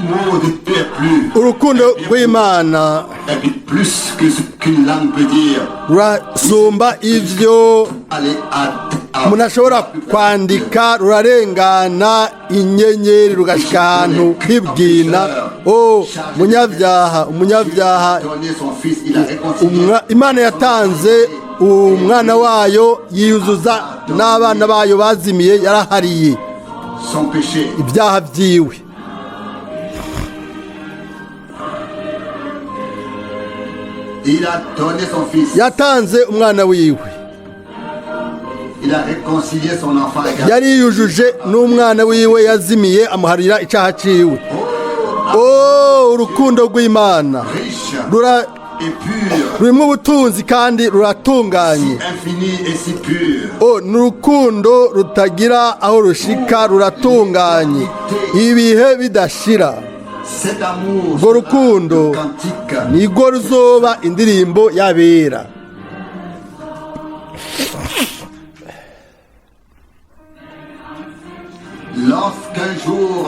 L'amour de Dieu est plus. urukundo rw'Imana Plus que ce qu'une langue peut dire. rurasumba ivyo Allez à umuntu ashobora kwandika, rurarengana inyenyeri rugashika ahantu hibwina. O umunyabyaha donner son fils, il a réconcilié. Imana yatanze umwana wayo yiyuzuza n'abana bayo bazimiye, yarahariye son péché. ibyaha byiwe. Il a donné son fils. Yatanze umwana wiwe, Il a réconcilié son enfant également. yariyujuje n'umwana wiwe yazimiye, amuharira icyaha ciwe. Urukundo rw'Imana Riche et pur. rurimo ubutunzi kandi ruratunganye. Infini et si pur. Ni urukundo rutagira aho rushika, ruratunganye, ibihe bidashira. Cet amour Urwo rukundo sera le cantique. nirwo ruzoba indirimbo y'abera. Lorsqu'un jour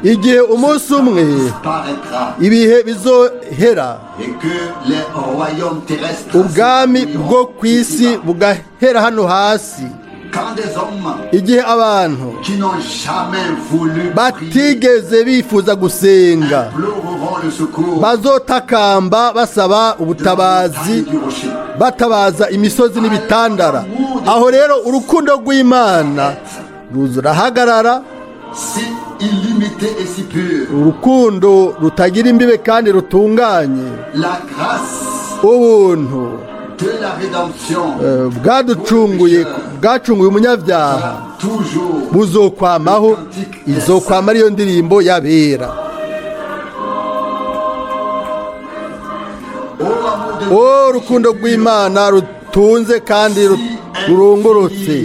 Igihe umunsi umwe paraîtra ibihe bizohera, et que les royaumes terrestres, ubwami bwo ku isi bugahera hano hasi, quand des hommes igihe abantu qui n'ont jamais voulu prier batigeze bifuza gusenga imploreront le secours bazotakamba basaba ubutabazi, du rocher. batabaza imisozi n'ibitandara, aho rero urukundo rw'Imana rurahagarara, Si illimité et si pur, urukundo rutagira imbibe kandi rutunganye. la grâce Ubuntu de la rédemption bwacunguye umunyabyaha toujours buzokwamaho, izokwama ariyo ndirimbo y'abera. Urukundo rw'Imana rutunze kandi rurongorotse,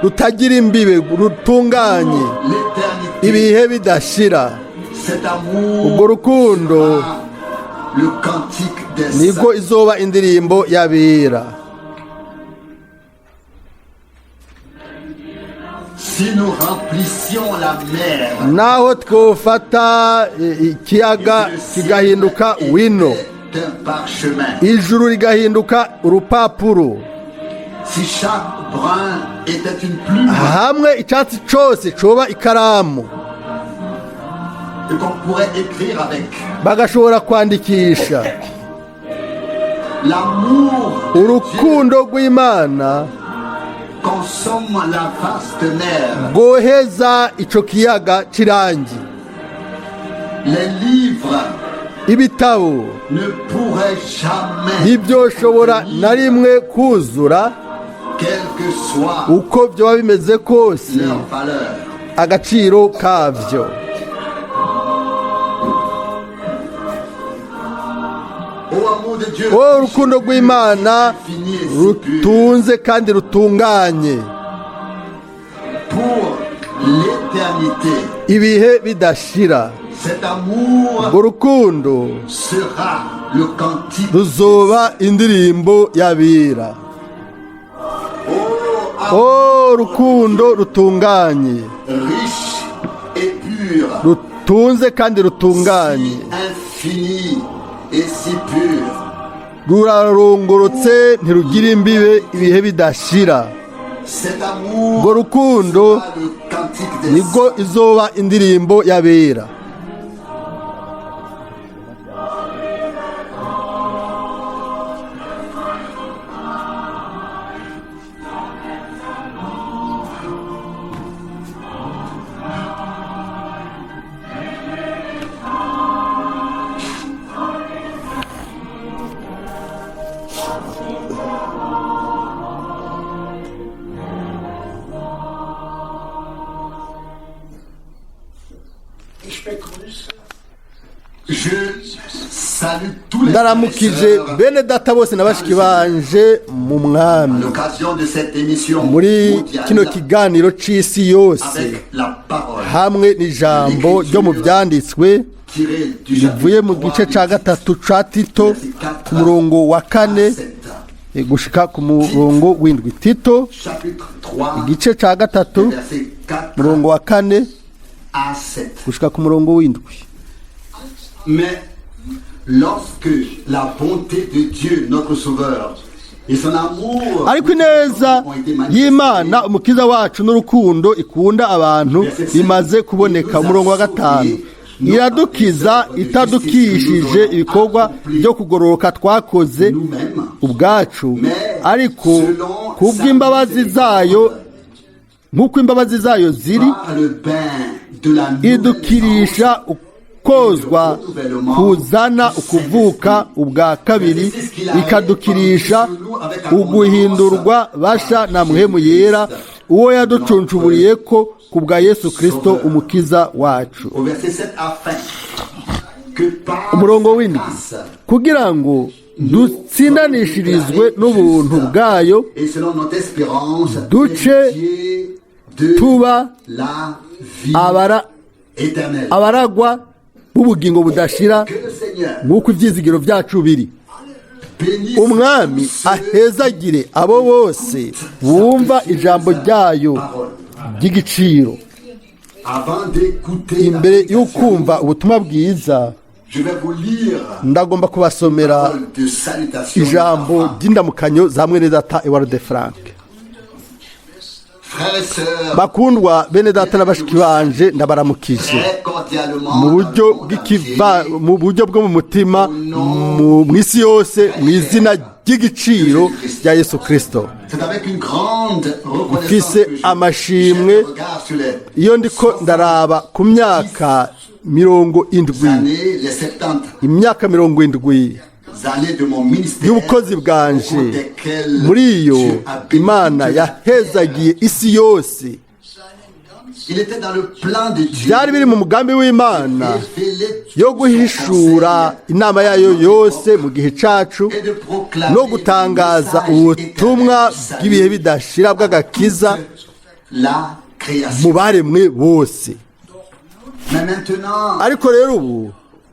rutagira imbibe, rutunganye, l'éternité. ibihe bidashira. Cet amour Urwo rukundo sera le cantique des nibwo saints. izoba indirimbo y'abera. Si nous remplissions la mer, Naho twofata ikiyaga kigahinduka wino, d'un parchemin, ijuru rigahinduka urupapuro, si chaque brin était une plume hamwe icyatsi cyose coba ikaramu, et qu'on pourrait écrire avec, bagashobora kwandikisha, l'amour de Dieu urukundo rw'Imana consomme la vaste mer. rwoheza ico kiyaga c'irangi. Les livres Ibitabo ne pourraient jamais, ntibyoshobora na rimwe kuzura, quelle que soit uko vyoba bimeze kose, leur valeur. agaciro kavyo. Ô amour de Dieu, Urukundo rw'Imana infini et si pur, rutunze kandi rutunganye, pour l'éternité. ibihe bidashira. Cet amour Urwo rukundo sera le cantique. ruzoba indirimbo y'abera. Rukundo rutunganye, Riche et pur, rutunze kandi rutunganye, infini et si pur. rurarongorotse ntirugira imbibe, ibihe bidashira. Cet amour Urwo rukundo sera le cantique des nibwo saints. izoba indirimbo y'abera. Je salue tous les Ndaramukije frères bene data bose na bashiki banje mu à mwami, l'occasion de cette émission muri kino mondiale kiganiro c'isi yose, avec la parole hamwe n'ijambo ryo mu byanditswe tirée du rivuye mu gice ca gatatu ca Tito ku murongo wa 4 gushika ku murongo w'indwi. Tito chapitre 3, igice ca gatatu verset 4 murongo wa 4 à 7. gushika ku murongo w'indwi. Mais lorsque la bonté de Dieu, notre Sauveur, et son amour ariko ineza ont été manifestés, y'Imana umukiza wacu n'urukundo ikunda abantu bimaze kuboneka. Umurongo wa 5, iradukiza itadukishije ibikorwa byo kugororoka twakoze nous-mêmes, ubwacu, ariko kubw'imbabazi zayo, nk'uko imbabazi zayo ziri, par le bain de la nouvelle idukirisha kozwa kuzana ukuvuka ubwa kabiri, ikadukirisha uguhindurwa basha na mpwemu yera, uwo yaducuncuburiye ko ku bwa Yesu Kristo umukiza wacu. au verset 7, afin que par Umurongo sa w'indwi, grâce kugira ngo dutsindanishirizwe n'ubuntu bwayo, et selon notre espérance, duce héritiers de tuba la vie éternelle. abaragwa b'ubugingo budashira, Que le Seigneur nk'uko ibyizigiro byacu biri. bénisse Umwami tous ceux ahezagire abo bose bumva ijambo ryayo ry'igiciro. avant d'écouter la Imbere prédication, y'ukumva ubutumwa bwiza, je vais vous lire ndagomba kubasomera parole de salutation. ijambo ry'indamukanyo za mwene data Edouard de Frank. Frères et sœurs, Bakundwa bene data na bashiki banje, ndabaramukije très cordialement, mu dans le buryo monde bw'ikiva, entier, mu buryo bwo mu mutima, mu isi yose, mu izina ry'igiciro rya Yesu Kristo. c'est avec une grande reconnaissance Mfise que amashimwe je regarde sur les iyo ndiko ndaraba ku myaka 70, années, les 70 imyaka 70 années de mon ministère, y'ubukozi au bwanje. cours desquelles Muri iyo Dieu a béni Imana toute la yahezagiye isi yose. terre. Il était dans le plan de Dieu Byari biri mu mugambi w'Imana révéler yo guhishura inama yayo yose mu gihe cacu, et de proclamer no gutangaza ubutumwa bw'ibihe bidashira bw'agakiza la création. mu baremwe bose. Mais maintenant, Ariko rero ubu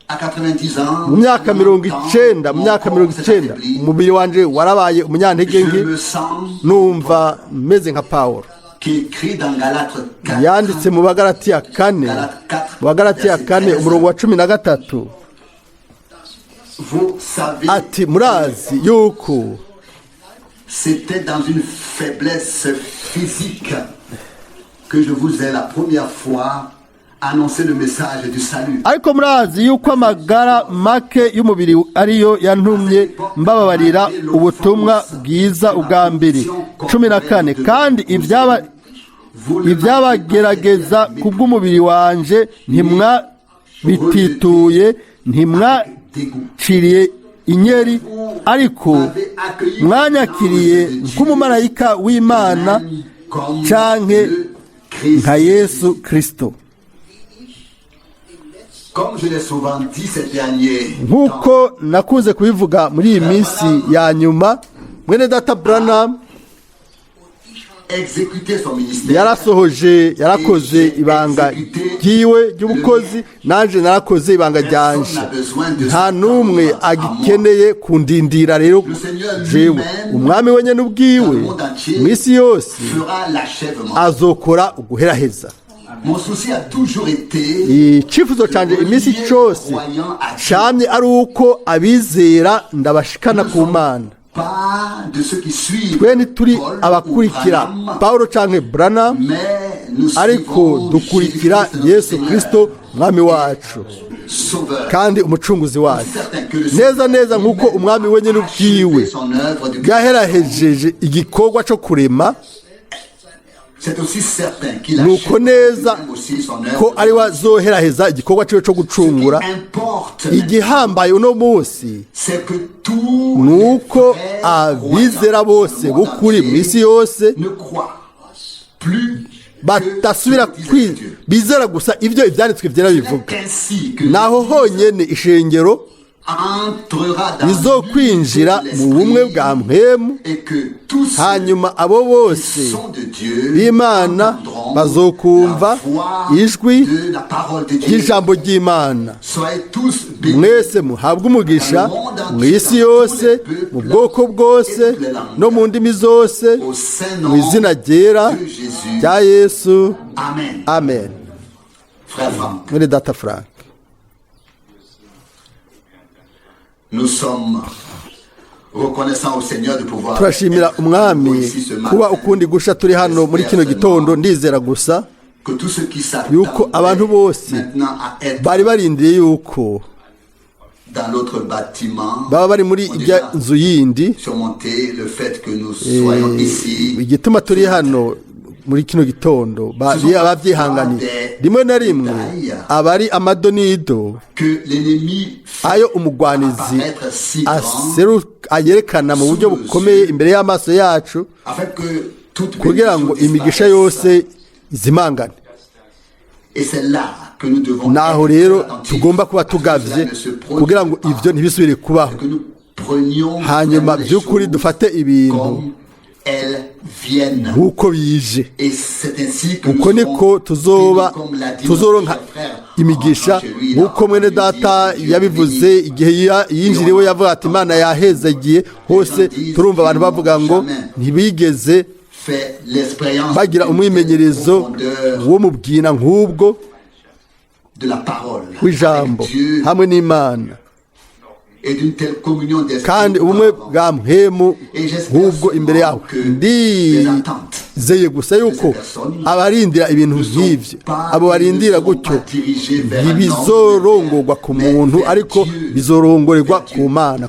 à 90 ans, mu myaka 90, mu myaka 90, umubiri wanje warabaye umunyantege je nke, me sens numva meze nka Pawulo qui écrit dans Galates 4. yanditse mu Bagalatiya 4, mu Bagalatiya 4 umurongo wa 13, Vous savez, ati murazi yuko c'était dans une faiblesse physique que je vous ai la première fois annoncé le message du salut. ariko murazi yuko amagara make y'umubiri ariyo yantumye mbababarira ubutumwa bwiza ubwa mbere. 14, kandi ibyabagerageza ku bw'umubiri wanje ntimwabitituye, ntimwaciriye inyeri, ariko mwanyakiriye nk'umumarayika w'Imana canke nka Yesu Kristo. Comme je l'ai souvent dit ces derniers temps, Nk'uko nakunze kubivuga muri iyi minsi ya nyuma, mwene data Branham exécuter son ministère, yarakoze ibanga ryiwe ry'ubukozi, nanje narakoze ibanga ryanje. Nta n'umwe agikeneye kundindira rero jewe. Umwami wenyene ubwiwe mu isi yose fera l'achèvement. azokora uguheraheza. Mon souci a toujours été Icifuzo canje iminsi cose camye ari uko abizera ndabashikana ku Mana. pas de ceux qui suivent Twe ntituri Paul ou abakurikira Branham, Pawulo canke Branham, mais nous ariko suivons dukurikira Jésus-Christ, Yesu notre Kristo mwami wacu Sauveur. kandi umucunguzi wacu. Certain que le Neza neza nk'uko umwami wenyene ubwiwe son œuvre de yaherahejeje igikorwa co kurema, c'est aussi certain qu'il nuko neza aussi son ko œuvre. ari we azoheraheza igikorwa ciwe co gucungura. Importe, Igihambaye uno munsi c'est que tous nuko les vrais abizera bose croyants du monde b'ukuri mu isi entier yose ne croient plus batasubira bizera gusa ibyo ibyanditswe byera bivuga. qu'ainsi que Naho honyene ishengero entrera dans rizokwinjira l'unité de mu bumwe l'esprit bwa mpwemu, et que tous ceux hanyuma abo qui bose sont de Dieu b'Imana entendront bazokumva la voix ijwi de la parole de Dieu. ry'ijambo ry'Imana. Soyez tous bénis. Mwese muhabwe umugisha mu isi yose, mu bwoko bwose no mu ndimi zose, Au saint mu nom izina ryera de Jésus. rya Yesu. Amen. Amen. Frère Franck, mwene data Frank, nous sommes reconnaissants au Seigneur de pouvoir turashimira être umwami ici ce kuba matin. ukundi gusha turi hano muri kino gitondo. Ndizera gusa Que tous ceux qui yuko abantu s'attendent bose maintenant à être bari barindiye yuko dans l'autre bâtiment baba bari muri ont ijya déjà nzu yindi. surmonté le fait que nous soyons ici. Igituma turi hano muri kino gitondo abavyihanganiye rimwe na rimwe abari amadonido Que l'ennemi fait ayo umugwanizi apparaître si grand ayerekana mu buryo bukomeye imbere y'amaso yacu afin que toute kugira ngo bénédiction imigisha disparaisse. yose izimangane. Et c'est là que nous devons Naho être rero attentifs tugomba kuba à ce que tugavye cela ne se produise kugira ngo pas. ivyo ntibisubire kubaho, Que nous prenions hanyuma vraiment les by'ukuri choses dufate ibintu comme elles viennent. nk'uko bije. Et c'est ainsi que uko nous niko serons tuzoba bénis, comme l'a dit tuzoronka notre frère, imigisha en rentrant chez lui, il a nk'uko mwene entendu data dire, Dieu yabivuze bénit. igihe yinjiriwe yavuga ati Imana yahezagiye hose. Turumva abantu bavuga ngo ntibigeze fait l'expérience bagira d'une umwimenyerezo profondeur wo mu bwina nk'ubwo de la parole w'ijambo avec Dieu hamwe n'Imana, et d'une telle communion d'esprit kandi ubumwe auparavant. bwa mpemu nk'ubwo imbere yaho. Ndizeye gusa yuko abarindira ibintu nk'ivyo, abo barindira gutyo ntibizorongorwa ku muntu ariko bizorongorerwa ku Mana.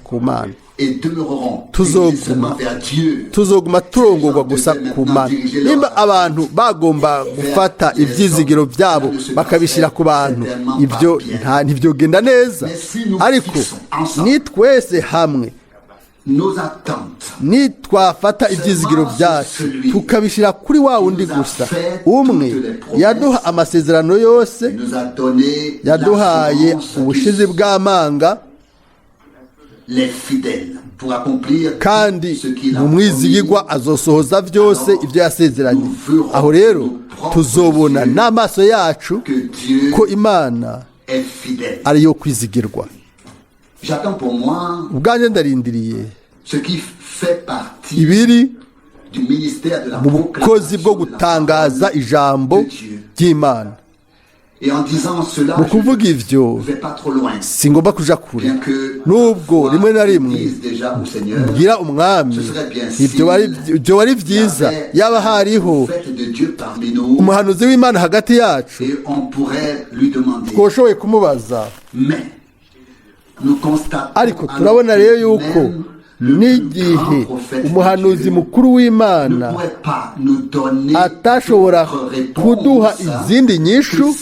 Et demeureront Tuzoguma. dirigés seulement vers Dieu. Tuzoguma turongorwa gusa ku Mana. Nimba abantu bagomba gufata ivyizigiro vyabo bakabishira ku bantu, ivyo ntivyogenda neza. Ariko ni twese hamwe Nos attentes nitwafata ivyizigiro vyacu tukabishira kuri wa wundi gusa, umwe yaduha amasezerano yose, nous a donné yaduhaye l'assurance ubushizi bw'amanga, les fidèles pour accomplir kandi ce qu'il a mu mwizigirwa azosohoza vyose ivyo yasezeranye. Aho rero tuzobona n'amaso yacu que Dieu ko Imana est fidèle. ariyo kwizigirwa. J'attends pour moi Ubwanje ndarindiriye ce qui fait partie ibiri du ministère de la mu bukozi proclamation bwo de la gutangaza parole ijambo de Dieu. ry'Imana. Et en disant cela, Mu je kuvuga ivyo ne vais pas trop loin. singomba kuja kure, Bien que nubwo rimwe na rimwe dise déjà au Seigneur, bwira umwami ivyo wari vyiza yaba hariho prophète de Dieu parmi nous, umuhanuzi w'Imana hagati yacu, et on pourrait lui demander. twoshoboye kumubaza. Mais nous constatons Ariko turabona rero yuko n'igihe umuhanuzi mukuru w'Imana atashobora kuduha izindi nyishu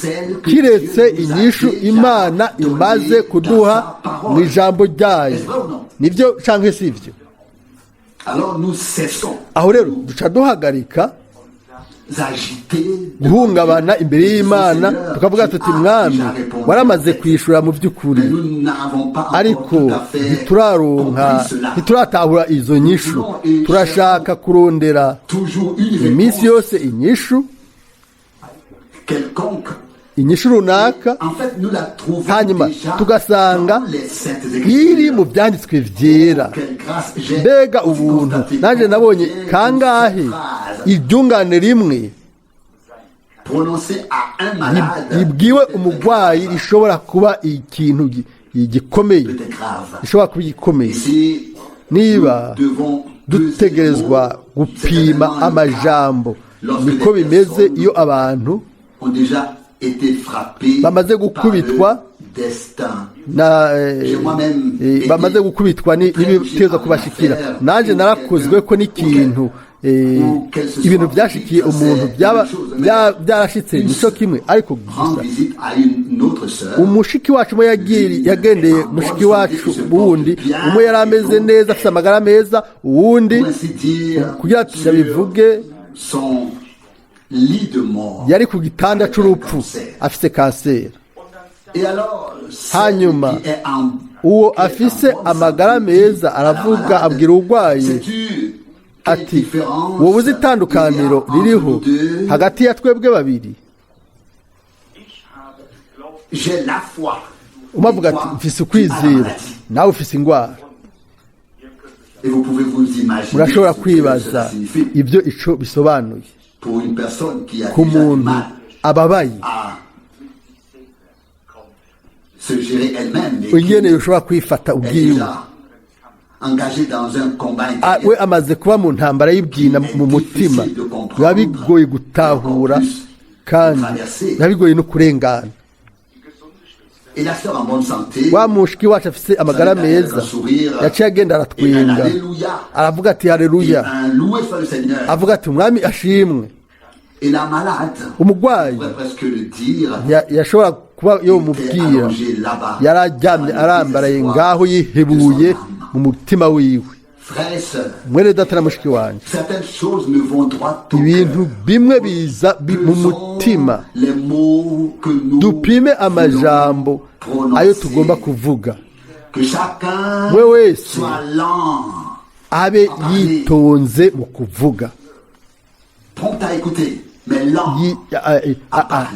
kiretse inyishu Imana imaze kuduha mu ijambo ryayo. Nibyo canke sivyo? Aho rero duca duhagarika guhungabana imbere y'Imana tukavuga tuti mwami waramaze kwishura mu by'ukuri, ariko ntituratahura izo nyishu. Turashaka kurondera iminsi yose inyishu runaka, hanyuma tugasanga iri mu byanditswe vyera. Mbega ubuntu nanjye nabonye kangahe iryungane rimwe ibwiwe umugwayi rishobora kuba ikintu gikomeye, rishobora kuba gikomeye. Niba dutegerezwa gupima amajambo, niko bimeze iyo abantu bamaze gukubitwa bamaze gukubitwa n'ibiteza kubashikira. Nanjye narakozwe ko n'ikintu ibintu byashikiye umuntu byarashitse nico kimwe, ariko gusa umushiki wacu umwe yagendeye mushiki wacu wundi, umwe yari ameze neza afite amagara meza, uwundi kugira tubivuge yari ku gitanda c'urupfu afise kanseri. Hanyuma uwo afise amagara meza aravuga, abwira urwaye ati wowe uzi itandukaniro ririho hagati ya twebwe babiri? Umavuga ati mfise ukwizera, nawe ufise ingwara. Murashobora kwibaza ibyo ico bisobanuye ku muntu ababaye se gérer elle-même et ingene yoshobora kwifata est ubwiwe déjà engagée dans un combat we intérieur. amaze kuba mu ntambara y'ibwina mu mutima biba bigoye gutahura kandi biba bigoye no kurengana. Et la sœur en bonne santé, wa mushiki wacu afise amagara meza yaciye agenda aratwenga aravuga ati haleluya, un loué soit le Seigneur. avuga ati umwami ashimwe. Et la malade, on umurwayi pourrait presque le dire, yashobora kuba était yomubwira allongé là-bas. yari aryamye arambaraye ngaho yihebuye mu mutima wiwe. Frères et sœurs, mwene data na mushiki wanje, certaines choses me vont droit au ibintu cœur. bimwe biza mu mutima. Les mots que nous dupime amajambo prononcer, ayo tugomba kuvuga, que chacun we wese soit lent, abe yitonze mu kuvuga, prompt à écouter, mais lent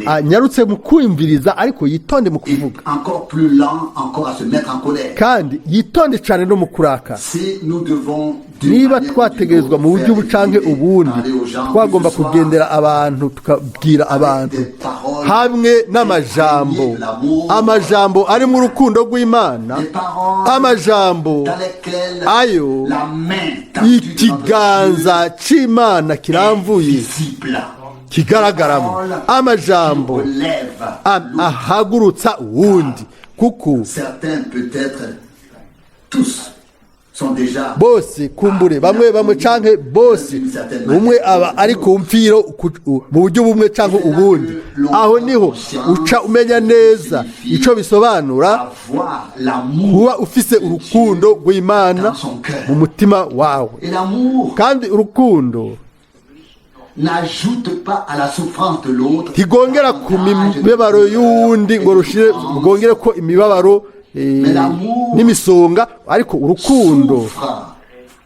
anyarutse mu kwiyumviriza ariko yitonde mu et kuvuga, encore plus lent encore à se mettre en colère. kandi yitonde cyane no mu kurakara. Si nous devons d'une niba manière ou twategerezwa d'une mu autre buryo faire bucanke écouter, ubundi parler aux gens, twagomba que ce soit kugendera abantu tukabwira abantu des paroles, hamwe n'amajambo, amajambo ari mu rukundo rw'Imana, des paroles amajambo dans lesquelles ayo la main tendue de ikiganza c'Imana notre kiramvuye Dieu est visible. kigaragaramo, amajambo Relève. ahagurutsa uwundi, kuko Certains peut-être tous sont déjà bose kumbure bamwe canke bose umwe aba ari ku mfiro mu buryo bumwe canke ubundi. Aho niho uca umenya neza ico bisobanura avoir l'amour kuba ufise urukundo rw'Imana dans son cœur. mu mutima wawe, Et l'amour kandi urukundo n'ajoute pas à la souffrance de l'autre. ntigongera ku mibabaro y'uwundi ngo rwongere ko imibabaro n'imisonga, ariko urukundo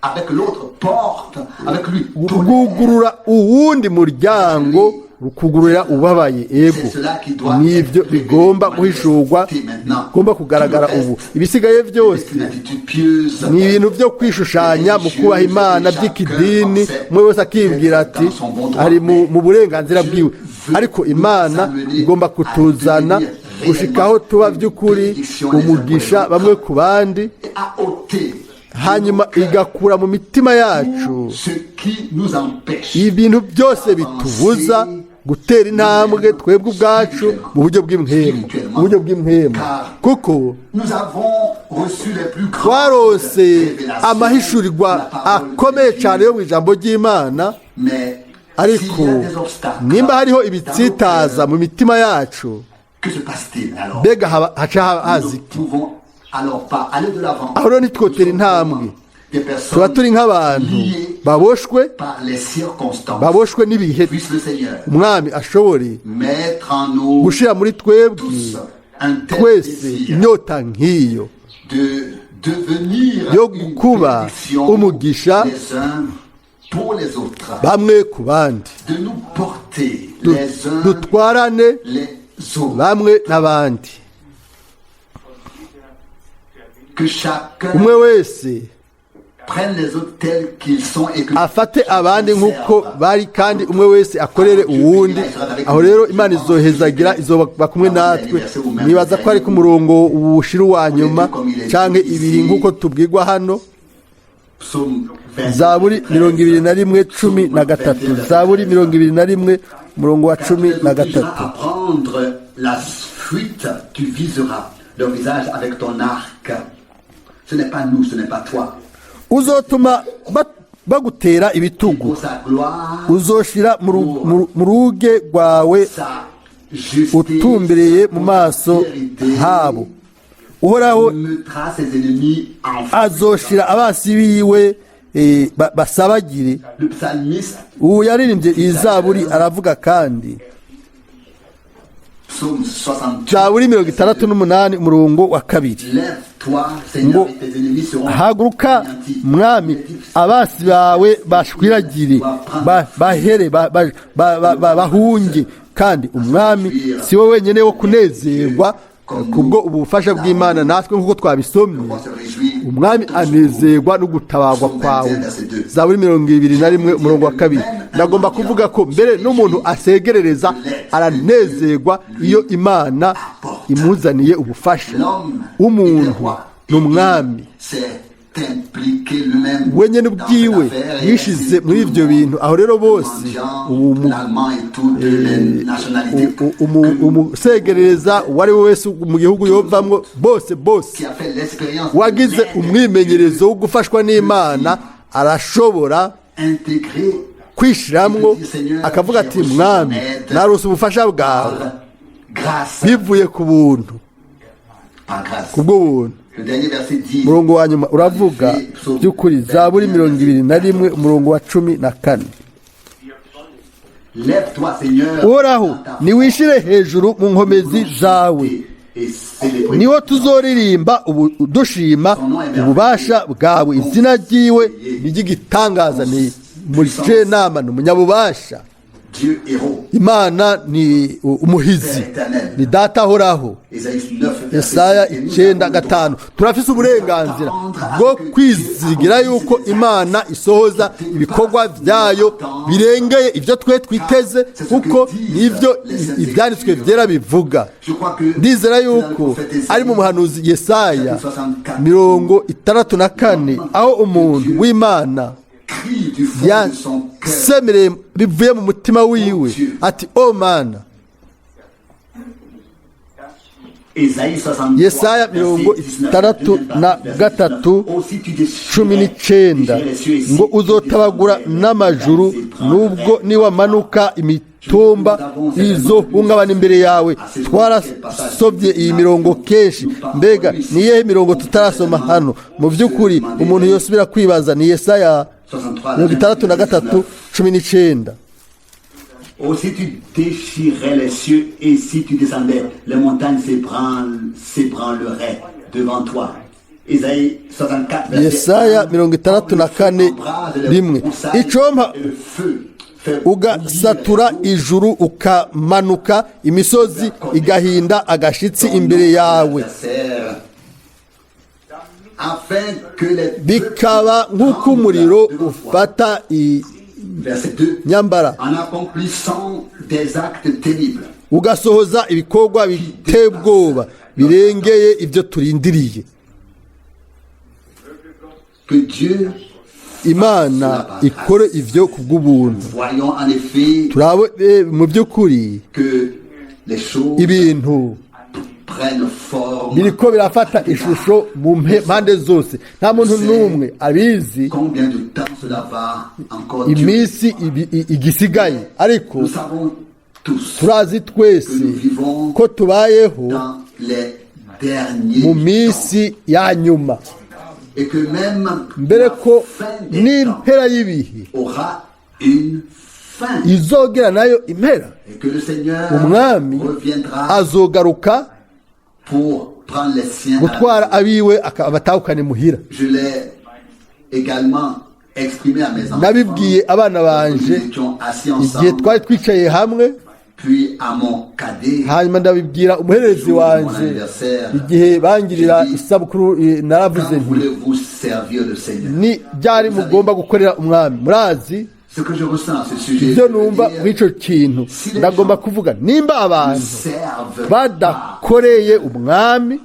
avec l'autre porte avec lui rwugurura uwundi muryango, rukugurura ubabaye. Ego nivyo bigomba guhishurwa, bigomba kugaragara ubu. Ibisigaye byose ni ibintu byo kwishushanya mu kubaha Imana by'ikidini, umwe wese akibwira ati ari mu burenganzira bwiwe, ariko Imana igomba kutuzana gushikaho tuba by'ukuri umugisha bamwe ku bandi, hanyuma igakura mu mitima yacu ibintu byose bitubuza gutera intambwe twebwe ubwacu mu buryo bw'impwemu, kuko twarose amahishurirwa akomeye cyane yo mu ijambo ry'Imana. Ariko nimba hariho ibitsitaza mu mitima yacu, mbega haca haza iki? aho rero ntitwotera intambwe, tuba turi nk'abantu baboshwe n'ibihe. Umwami ashobore gushyira muri twebwe twese inyota nk'iyo yo kuba umugisha bamwe ku bandi, dutwarane bamwe n'abandi, umwe wese afate abandi nk'uko bari, kandi umwe wese akorere uwundi. aho rero Imana izohezagira, izoba kumwe natwe. nibaza ko ari ku murongo ushira uwa nyuma canke ibiri nk'uko tubwirwa hano, Zaburi 21:13, Zaburi 21 umurongo wa 13. Uzotuma bagutera ibitugu, uzoshira mu ruge rwawe utumbereye mu maso habo. Uhoraho azoshira abasi biwe basabagire. ubu yaririmbye iyi Zaburi aravuga kandi, Zaburi 68 umurongo wa 2, ngo haguruka mwami, abasi bawe bashwiragire, bahere bahunge, kandi umwami si we wenyine wo kunezerwa kubwo ubufasha bw'Imana. natwe nk'uko twabisomye, umwami anezerwa no gutabagwa kwawe. Zaburi 21 umurongo wa 2. ndagomba kuvuga ko mbere n'umuntu asegerereza aranezerwa iyo Imana imuzaniye ubufasha. Umuntu ni umwami wenyine ubwiwe yishize muri ibyo bintu. aho rero bose umusegerereza uwo ari we wese mu gihugu yovamwo bose wagize umwimenyerezo wo gufashwa n'Imana arashobora kwishiramwo akavuga ati mwami narose ubufasha bwawe bivuye ku buntu, kubw'ubuntu. umurongo wa nyuma uravuga by'ukuri, Zaburi 21 umurongo wa 14. uhoraho niwishire hejuru mu nkomezi zawe, niho tuzoririmba dushima ububasha bwawe. izina ryiwe ni ry'igitangaza, ni Mujenama, ni umunyabubasha. Imana ni umuhizi, ni data ahoraho. Yesaya 9:5. turafise uburenganzira bwo kwizigira yuko Imana isohoza ibikorwa byayo birengeye ibyo twe twiteze, kuko nivyo ibyanditswe byera bivuga. ndizera yuko ari mu muhanuzi Yesaya 64 aho umuntu w'Imana yasemereye bivuye mu mutima wiwe ati o Mana. Yesaya 63:19 ngo uzotabagura n'amajuru nubwo niwamanuka imitumba izohungabana imbere yawe. twarasobye iyi mirongo kenshi, mbega niyehe mirongo tutarasoma hano? mu by'ukuri umuntu yosubira kwibaza ni Yesaya 63:19. Aussi tu déchirais les cieux et si tu descendais, les montagnes s'ébranleraient devant toi. Isaïe 64. Yesaya 64:1. Icompa ugasatura ijuru ukamanuka imisozi igahinda agashitsi imbere yawe, bikaba nk'uko umuriro ufata nyambara ugasohoza ibikorwa biteye ubwoba birengeye ibyo turindiriye. Imana ikore ivyo kubw'ubuntu. turabe mu by'ukuri ibintu biriko birafata ishusho mu mpande zose. nta muntu n'umwe abizi iminsi igisigaye, ariko turazi twese ko tubayeho mu minsi ya nyuma, mbere ko n'impera y'ibihe izogera nayo impera. umwami azogaruka gutwara abiwe abatahukane muhira. nabibwiye abana banje igihe twari twicaye hamwe, hanyuma ndabibwira umuherezi wanje igihe bangirira isabukuru. naravuze nti ni byari mugomba gukorera umwami. murazi ibyo numva mw'icyo kintu. ndagomba kuvuga nimba abantu badakoreye umwami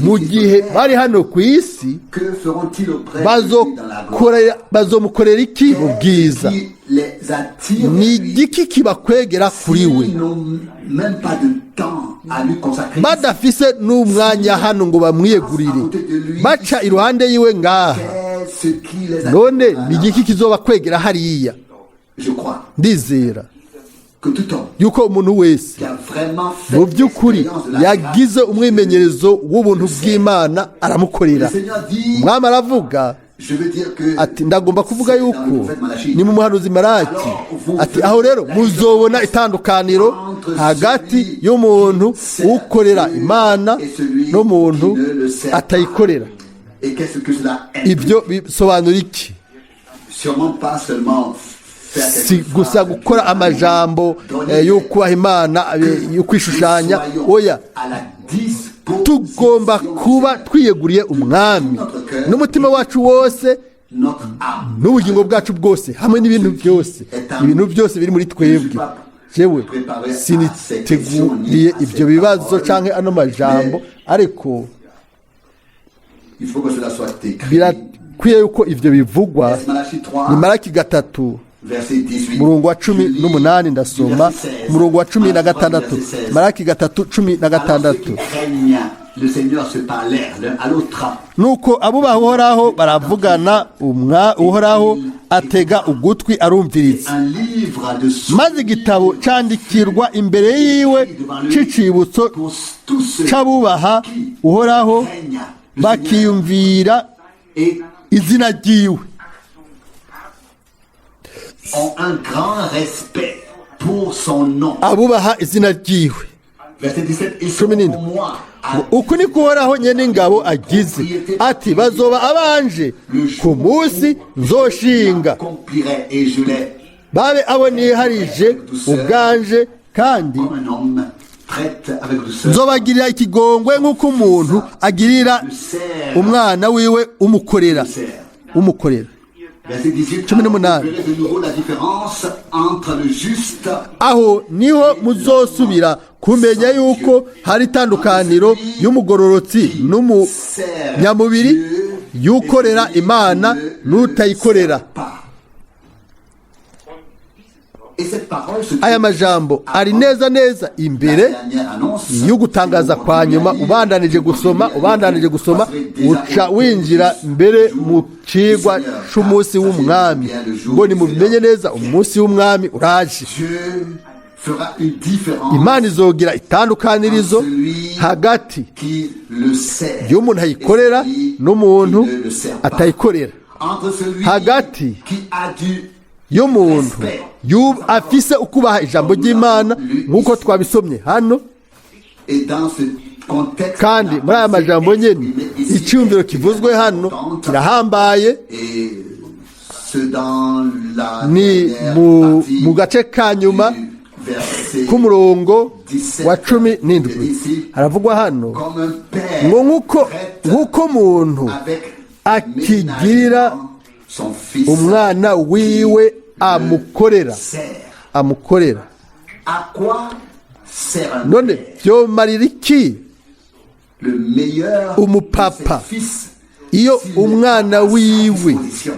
mu gihe bari hano ku isi, bazomukorera iki mu bwiza? ni igiki kibakwegera kuri we? badafise n'umwanya hano ngo bamwiyegurire, baca iruhande yiwe ngaha. none ni igiki kizobakwegera hariya? ndizera yuko umuntu wese mu by'ukuri yagize umwimenyerezo w'ubuntu bw'Imana aramukorera. umwami aravuga ati ndagomba kuvuga yuko ni mu muhanuzi Malaki ati aho rero muzobona itandukaniro hagati y'umuntu ukorera Imana n'umuntu atayikorera. ibyo bisobanura iki? si gusa gukora amajambo yo kubaha Imana yo kwishushanya. oya, tugomba kuba twiyeguriye umwami n'umutima wacu wose n'ubugingo bwacu bwose, hamwe n'ibintu byose biri muri twebwe. jewe siniteguriye ibyo bibazo canke ano majambo ariko il faut que cela soit écrit. birakwiye yuko ivyo bivugwa. Malachie Ni 3, Malaki gatatu verset 18. murongo wa 18 ndasoma murongo wa 16. Malaki gatatu 16. Qui craignent le Seigneur se parlèrent l'un à l'autre. nuko abubaha uhoraho baravugana, uhoraho atega ugutwi arumviriza. Un livre de maze igitabo candikirwa imbere yiwe c'icibutso pour tous ceux c'abubaha uhoraho craignent le bakiyumvira et izina ryiwe. ont un grand respect pour son nom. Abubaha izina ryiwe. Verset 17. Ils seront Cheminine. pour moi Uku ni kuhoraho nyene ingabo agize ati bazoba abanje ku munsi nzoshinga, accomplirai et je les babe abo niharije ubwanje, kandi comme un homme traite avec douceur. nzobagirira ikigongwe nk'uko umuntu agirira umwana wiwe umukorera. Verset 18. Cheminine. Vous verrez de nouveau la différence entre le juste aho niho muzosubira kumenya yuko hari itandukaniro y'umugororotsi n'umunyamubiri, y'ukorera Imana n'utayikorera. pas. Et cette parole se Aya majambo ari neza neza imbere dernière annonce y'ugutangaza kwa nyuma. Ubandanije gusoma uca winjira mbere mu cigwa c'umunsi w'umwami, ngo nimubimenye neza umunsi w'umwami uraje. Dieu fera une différence Imana izogira itandukanirizo hagati qui le sert y'umuntu ayikorera n'umuntu et le sert pas. atayikorera, Entre celui hagati qui a du y'umuntu afise ukubaha ijambo ry'Imana nk'uko twabisomye hano. et dans ce contexte Kandi muri aya majambo nyene icyumviro kivuzwe hano kirahambaye. et ce dans la Ni dernière mu partie gace ka nyuma du verset k'umurongo wa 17 haravugwa hano comme un père ngo traite nk'uko muntu avec akigirira ménagement son fils umwana wiwe amukorera. à quoi sert un None père? vyomarira iki Le meilleur umupapa de ses fils iyo s'il n'est umwana pas à sa wiwe disposition.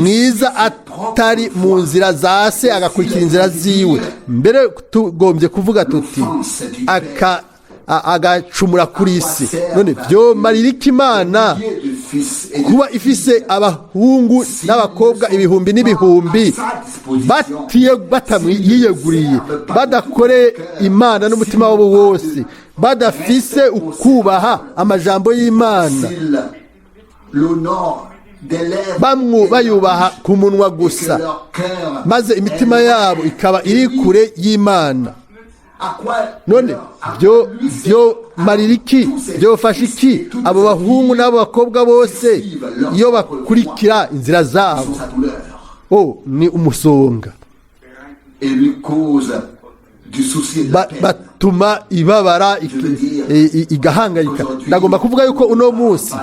mwiza atari mu nzira za se agakurikira inzira ziwe, mbere tugombye kuvuga tuti agacumura kuri isi. None vyomarira iki Imana kuba ifise abahungu n'abakobwa ibihumbi n'ibihumbi batamwiyeguriye, badakoreye Imana n'umutima wabo wose, badafise ukubaha amajambo y'Imana, bayubaha ku munwa gusa, maze imitima yabo ikaba iri kure y'Imana. None byo marira iki, byofasha iki abo bahungu n'abo bakobwa bose iyo bakurikira inzira zabo? Ni umusonga, batuma ibabara igahangayika. Ndagomba kuvuga yuko uno munsi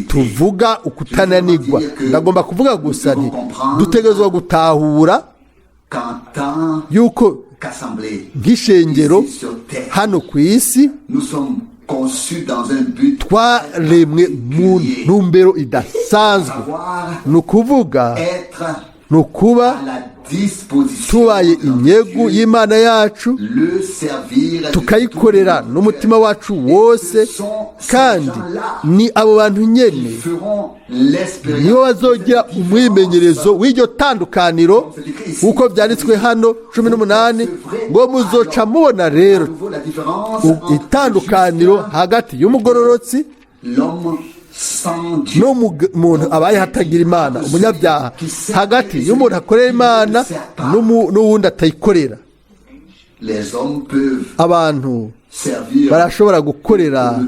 tuvuga ukutananirwa, ndagomba kuvuga gusa nti dutegerezwa gutahura yuko nk'ishengero hano ku isi twaremwe mu ntumbero idasanzwe, ni ukuvuga ni ukuba tubaye inyegu y'Imana yacu, tukayikorera n'umutima wacu wose, kandi ni abo bantu nyene nibo bazogira umwimenyerezo w'iryo tandukaniro, nk'uko byanditswe hano 18 ngo muzoca mubona rero itandukaniro hagati y'umugororotsi n'umuntu abaye hatagira Imana, umunyabyaha, hagati y'umuntu akorera Imana n'uwundi atayikorera. Abantu barashobora gukorera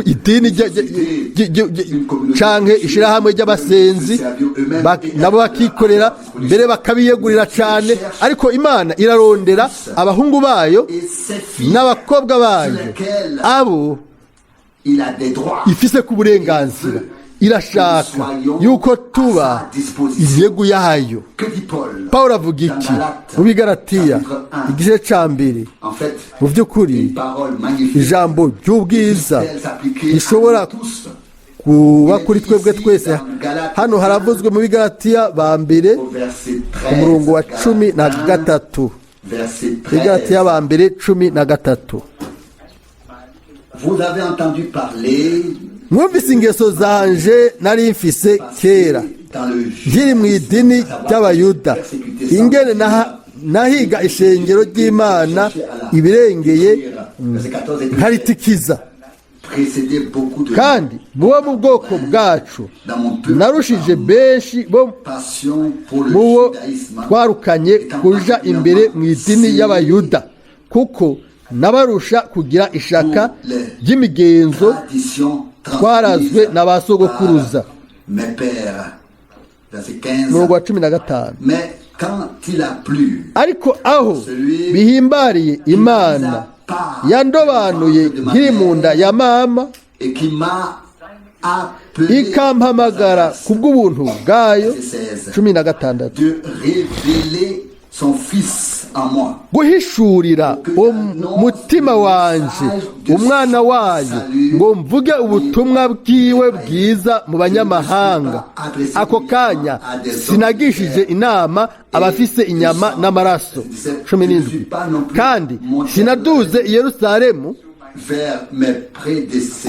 idini canke ishirahamwe ry'abasenzi, nabo bakikorera mbere bakabiyegurira cane, ariko Imana irarondera abahungu bayo n'abakobwa bayo abo ifise ku burenganzira, irashaka yuko tuba inyegu yayo. Pawulo avuga iki mu Bigalatiya igice cya mbere? Mu by'ukuri ijambo ry'ubwiza rishobora kuba kuri twebwe twese. Hano haravuzwe mu Bigalatiya ba mbere ku murongo wa 13. Bigalatiya ba mbere 13. Mwumvise ingeso zanje nari mfise kera nkiri mu idini ry'Abayuda, ingene nahiga ishengero ry'Imana ibirengeye nkaritikiza, kandi mubo mu bwoko bwacu narushije benshi bo mubo twarukanye kuja imbere mu idini y'Abayuda, kuko nabarusha kugira ishaka ry'imigenzo twarazwe na ba sogokuruza. Murongo wa 15. Ariko aho bihimbariye Imana yandobanuye nkiri mu nda ya mama, ikampamagara kubw'ubuntu bwayo. 16. Guhishurira umutima wanje umwana wayo ngo mvuge ubutumwa bwiwe bwiza mu banyamahanga. Ako kanya sinagishije inama abafise inyama n'amaraso. 17. Kandi sinaduze i Yerusalemu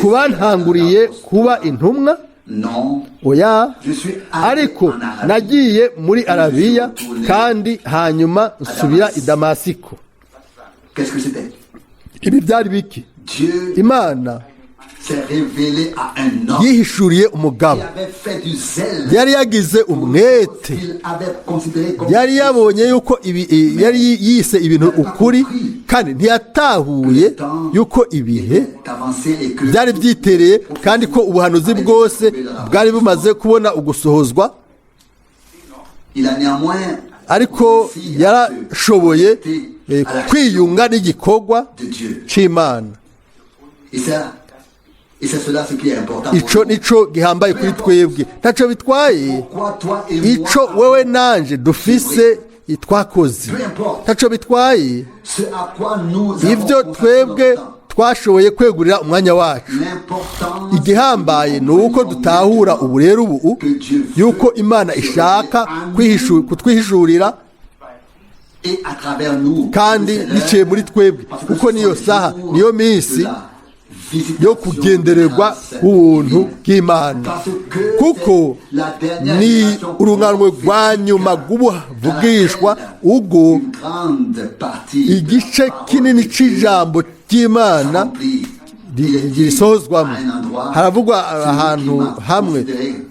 kubantanguriye kuba intumwa, oya, ariko nagiye muri Arabiya kandi hanyuma nsubira i Damasiko. Ibi byari biki? Imana yihishuriye umugabo, yari yagize umwete, yari yabonye yuko yari yise ibintu ukuri, kandi ntiyatahuye yuko ibihe byari byitereye kandi ko ubuhanuzi bwose bwari bumaze kubona ugusohozwa. Ariko yarashoboye kwiyunga n'igikorwa cy'Imana. Ico nico gihambaye kuri twebwe. Taco bitwaye ico wewe nanje dufise itwakoze, taco bitwaye ivyo twebwe twashoboye kwegurira umwanya wacu. Igihambaye ni uko dutahura ubu rero ubu yuko Imana ishaka kutwihishurira kandi biciye muri twebwe, kuko niyo saha, niyo minsi yo kugendererwa ubuntu bw'Imana, kuko ni urunganwe rwa nyuma rw'ubuvugishwa ubwo igice kinini c'ijambo ry'Imana gisohozwamo. Haravugwa ahantu hamwe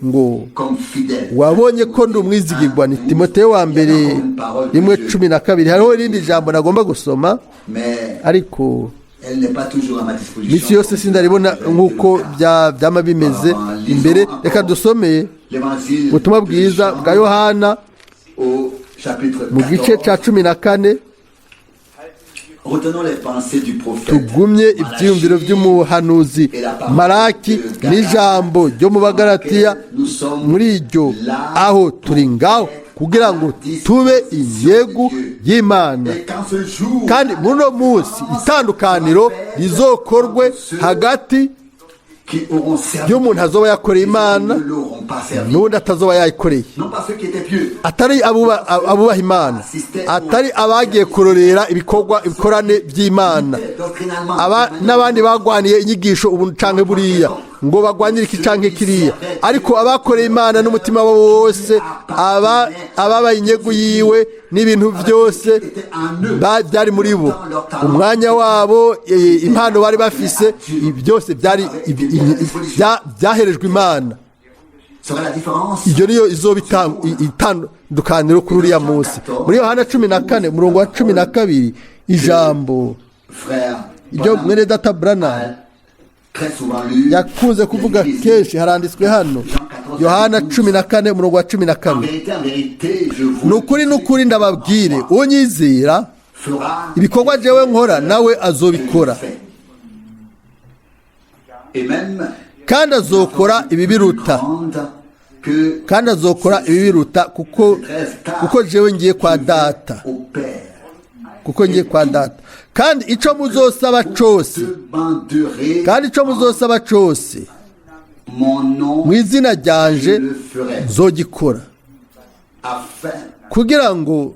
ngo wabonye ko ndi umwizigirwa, ni Timoteyo wa mbere 1:12. Hariho irindi jambo nagomba gusoma, ariko misi yose sindaribona nk'uko byama bimeze imbere. Reka dusome ubutumwa bwiza bwa Yohana mu gice cya 14. Tugumye ibyiyumviro by'umuhanuzi Malaki n'ijambo ryo mu Bagalatiya. Muri iryo aho turi ngaho kugira ngo tube inyegu y'Imana, kandi muri uno munsi itandukaniro rizokorwe hagati y'umuntu azoba yakoreye Imana n'undi atazoba yayikoreye. Atari abubaha Imana, atari abagiye kurorera ibikorane by'Imana, n'abandi bagwaniye inyigisho ubu canke buriya ngo bagwanire iki canke kiriya, ariko abakoreye Imana n'umutima wabo wose, ababaye inyegu yiwe n'ibintu byose byari muri bo, umwanya wabo, impano bari bafise, byose byari byaherejwe Imana. Iyo niyo izoba itandukaniro kuri uriya munsi. Muri Yohana 14 umurongo wa 12, ijambo iryo mwene data Branham yakunze kuvuga kenshi, haranditswe hano Yohana 14 umurongo wa 14. Nukuri ndababwire, unyizera ibikorwa jewe nkora nawe azobikora, kandi azokora ibibiruta kandi azokora ibibiruta kuko jewe ngiye kwa data kandi icyo muzosaba cyose mu izina ryanje nzogikora kugira ngo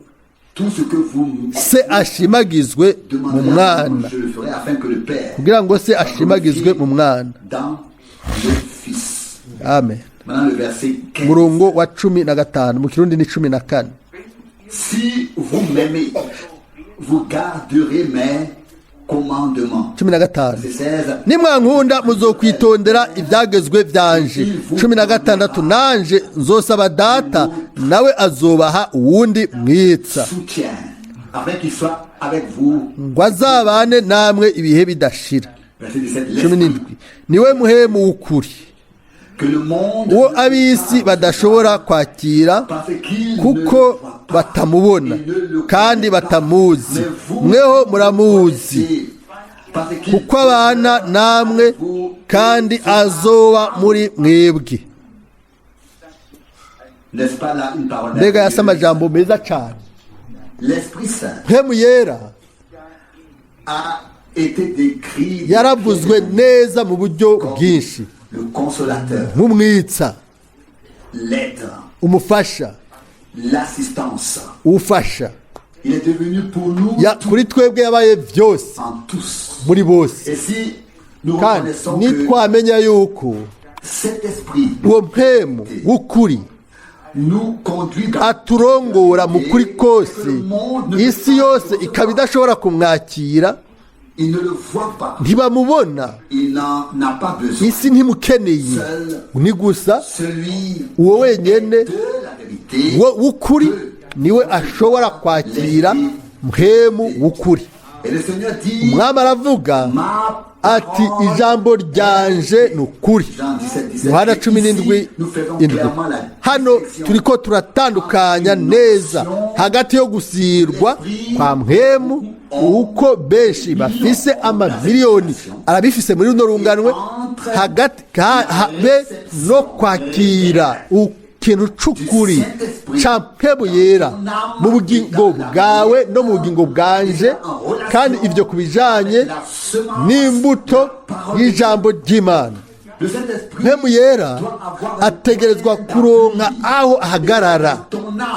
se ashimagizwe mu mwana amen. Murongo wa 15 mu kirundi ni 14. Si vous m'aimez, vous garderez mes commandements. 15. Nimwankunda muzokwitondera ibyagezwe byanje. 16. Nanje nzosaba data nawe azobaha uwundi mwitsa afin qu'il soit avec vous, ngo azabane namwe ibihe bidashira. 17. Niwe muhemu w'ukuri uwo ab'isi badashobora kwakira kuko batamubona kandi batamuzi, mweho muramuzi kuko abana namwe kandi azoba muri mwebwe. Mbega yasa amajambo meza cyane. Mpemu yera yaravuzwe neza mu buryo bwinshi. Nk'umwitsa, umufasha, ufasha. Kuri twebwe yabaye byose muri bose. Kandi nitwamenya yuko uwo mpemu w'ukuri aturongora mu kuri kose, isi yose ikaba idashobora kumwakira, ntibamubona, isi ntimukeneye, ni gusa uwo wenyine w'ukuri niwe ashobora kwakira mpemu w'ukuri. Umwami aravuga ati ijambo ryanje ni ukuri. Yohana 17:7. Hano turiko turatandukanya neza hagati yo gusirwa kwa mpemu uko benshi bafise amamiliyoni arabifise muri runo runganwe, hagati habe no kwakira ikintu c'ukuri ca mpemu yera mu bugingo bwawe no mu bugingo bwanje, kandi ivyo kubijanye n'imbuto y'ijambo ry'Imana. Mpemu yera ategerezwa kuronka aho ahagarara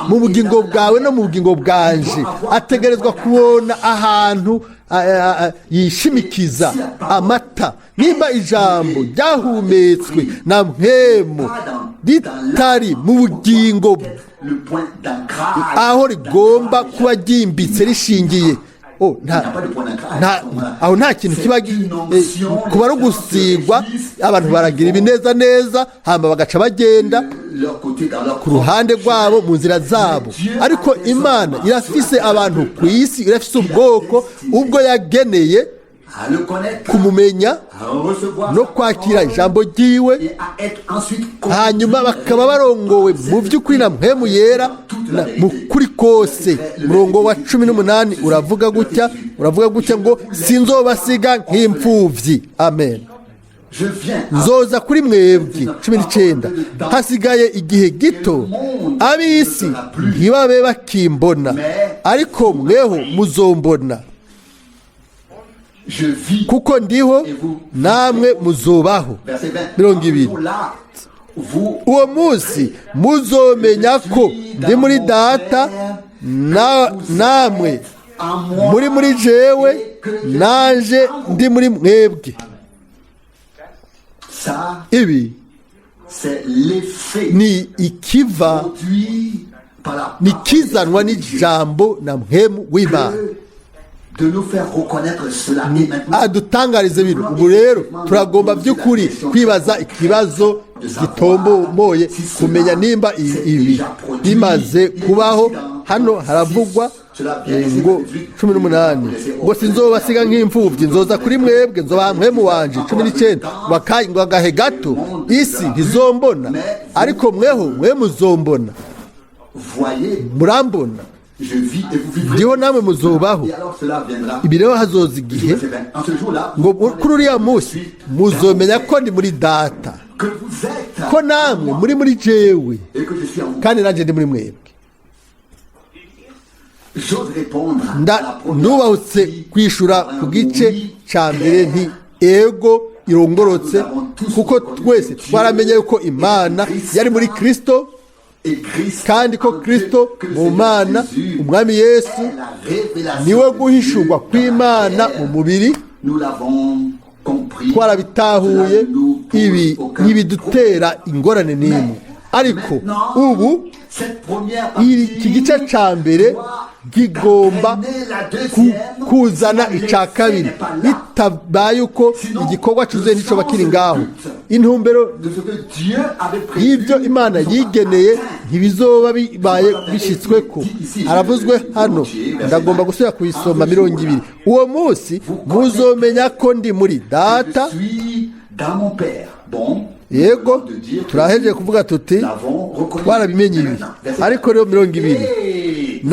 mu bugingo bwawe no mu bugingo bwanje, ategerezwa kubona ahantu yishimikiza amata. Nimba ijambo ryahumetswe na mpemu ritari mu bugingo aho rigomba kuba ryimbitse rishingiye, aho nta kintu kiba kuba ari ugusigwa. Abantu baragira ibineza neza hamba bagaca bagenda ku ruhande rwabo mu nzira zabo, ariko Imana irafise abantu ku isi, irafise ubwoko ubwo yageneye kumumenya no kwakira ijambo ryiwe, hanyuma bakaba barongowe mu by'ukuri na mpemu yera mu kuri kose. Murongo wa 18 uravuga gutya ngo sinzobasiga nk'imfuvyi. Amen. Nzoza kuri mwebwe. 19. Hasigaye igihe gito ab'isi ntibabe bakimbona, ariko mweho muzombona, kuko ndiho namwe muzobaho. 20. Uwo munsi muzomenya ko ndi muri data, namwe muri jewe, nanje ndi muri mwebwe. Ibi ni ikiva, ni kizanwa n'ijambo na mpemu w'Imana adutangarize bino. Ubu rero turagomba by'ukuri kwibaza ikibazo gitombomoye, kumenya nimba ibi bimaze kubaho. Hano haravugwa ngo 18 ngo sinzobasiga nk'imfuvyi, nzoza kuri mwebwe, nzobaha mpemu wanje. 19 ngo agahe gato isi ntizombona, ariko mwe muzombona, murambona. je vis et vous vivrez. ndiho namwe muzobaho. Et alors cela viendra. Ibi rero hazoza igihe En ce jour-là, ngo kuri uriya munsi muzomenya ko ndi muri data, que vous êtes ko namwe muri jewe et que je suis en vous. kandi nanjye ndi muri mwebwe. J'ose répondre à la première Ndubahutse partie kwishura par un ku gice oui cya mbere nti ego irongorotse, kuko twese twaramenye yuko Imana yari muri Kristo, et Christ, kandi ko Kristo mu Mana umwami Yesu est la révélation niwe de Dieu guhishurwa dans kw'Imana la chair. mu mubiri. Nous l'avons compris. Twarabitahuye, Cela ne nous pose ibi aucun ntibidutera ingorane n'imwe. Ariko Maintenant, ubu cette première partie iki gice cya mbere kigomba kuzana icya kabiri, bitabaye uko igikorwa cyuzuye nticoba kiri ngaho. Intumbero de ce que Dieu avait prévu y'ibyo Imana yigeneye ntibizoba bibaye bishyitswe ko. Haravuzwe hano, ndagomba gusubira kubisoma 20. Uwo munsi muzomenya ko ndi muri data. Je suis dans mon Père. Bon, Yego turahejeje kuvuga tuti twarabimenye ibi, ariko rero 20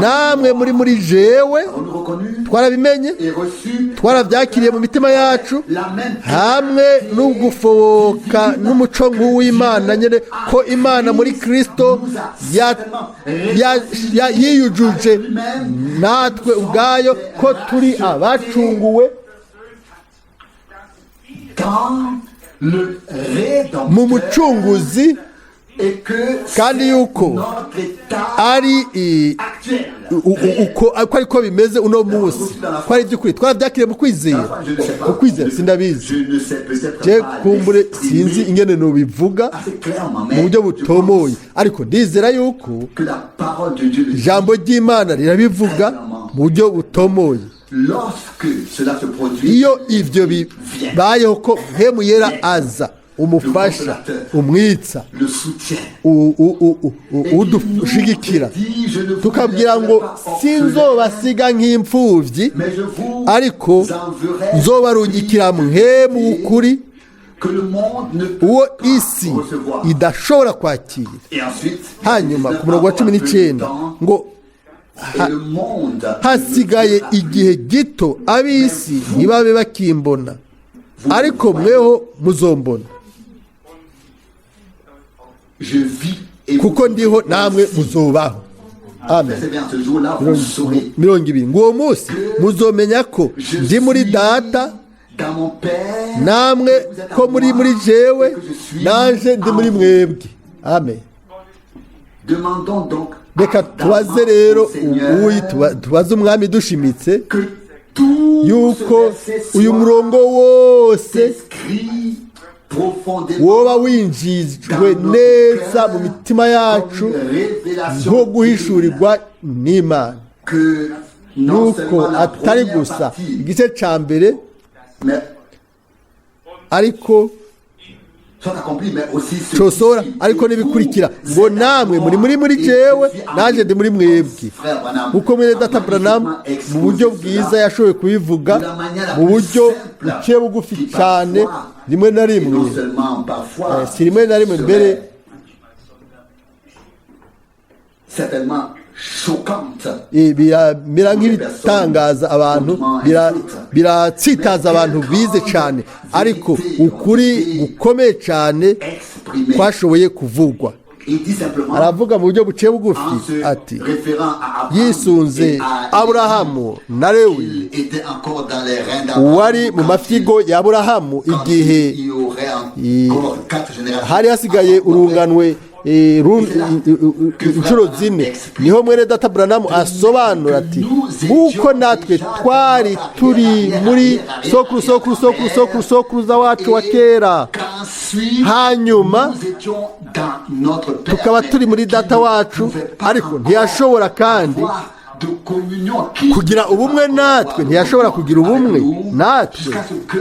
namwe muri jewe twarabimenye, twarabyakiriye mu mitima yacu, hamwe n'ugufoboka n'umuco nk'uw'Imana nyine, ko Imana muri Kristo yiyujuje natwe ubwayo ko turi abacunguwe mu mucunguzi, kandi yuko ari uko ariko bimeze uno munsi, ko ari by'ukuri twarabyakiriye mu kwizera. Sindabizi je kumbure, sinzi ingene nubivuga mu buryo butomoye, ariko ndizera yuko ijambo ry'Imana rirabivuga mu buryo butomoye. Iyo ivyo bibayeho ko Mpwemu Yera aza, umufasha, umwitsa, udushigikira, tukabwira ngo sinzobasiga nk'imfuvyi, ariko nzobarungikira Mpwemu w'ukuri, uwo isi idashobora kwakira. Hanyuma ku murongo wa 19 ngo hasigaye igihe gito ab'isi ntibabe bakimbona, ariko mweho muzombona, kuko ndiho namwe muzobaho. Amen. 20 ngo uwo munsi muzomenya ko ndi muri data, namwe ko muri jewe, nanje ndi muri mwebwe. Amen. Reka tubaze rero tubaze umwami dushimitse yuko uyu murongo wose woba winjijwe neza mu mitima yacu nko guhishurirwa n'Imana, yuko atari gusa igice cya mbere ariko cosora, ariko nibikurikira ngo namwe muri jewe, naje ndi muri mwebwe. Uko mwene data Branham mu buryo bwiza yashoboye kubivuga mu buryo buciye bugufi cyane, rimwe na rimwe, si rimwe na rimwe mbere biramera nk'ibitangaza abantu, biratsitaza abantu bize cyane, ariko ukuri gukomeye cyane kwashoboye kuvugwa. Aravuga mu buryo buciye bugufi ati, yisunze Aburahamu na Lewi wari mu mafyigo ya Aburahamu igihe hari hasigaye urunganwe inshuro 4, niho mwene data Branham asobanura ati, nk'uko natwe twari turi muri sokuruza wacu wa kera, hanyuma tukaba turi muri data wacu, ariko ntiyashobora kandi kugira ubumwe natwe, ntiyashobora kugira ubumwe natwe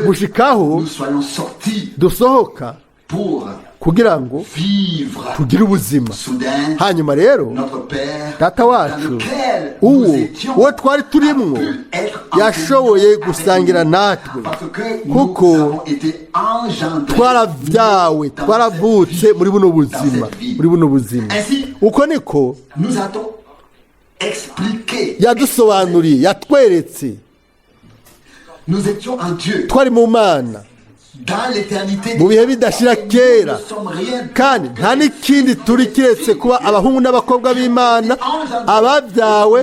gushikaho dusohoka kugira ngo tugire ubuzima. Hanyuma rero data wacu uwo twari turimwo yashoboye gusangira natwe, kuko twaravyawe, twaravutse muri buno buzima. uko niko nous a-t-on expliqué. yadusobanuriye yatweretse Nous étions en Dieu. twari mu mana Dans l'éternité. mu bihe bidashira kera Nous ne sommes rien kandi nta n'ikindi turi kiretse kuba abahungu n'abakobwa b'imana ababyawe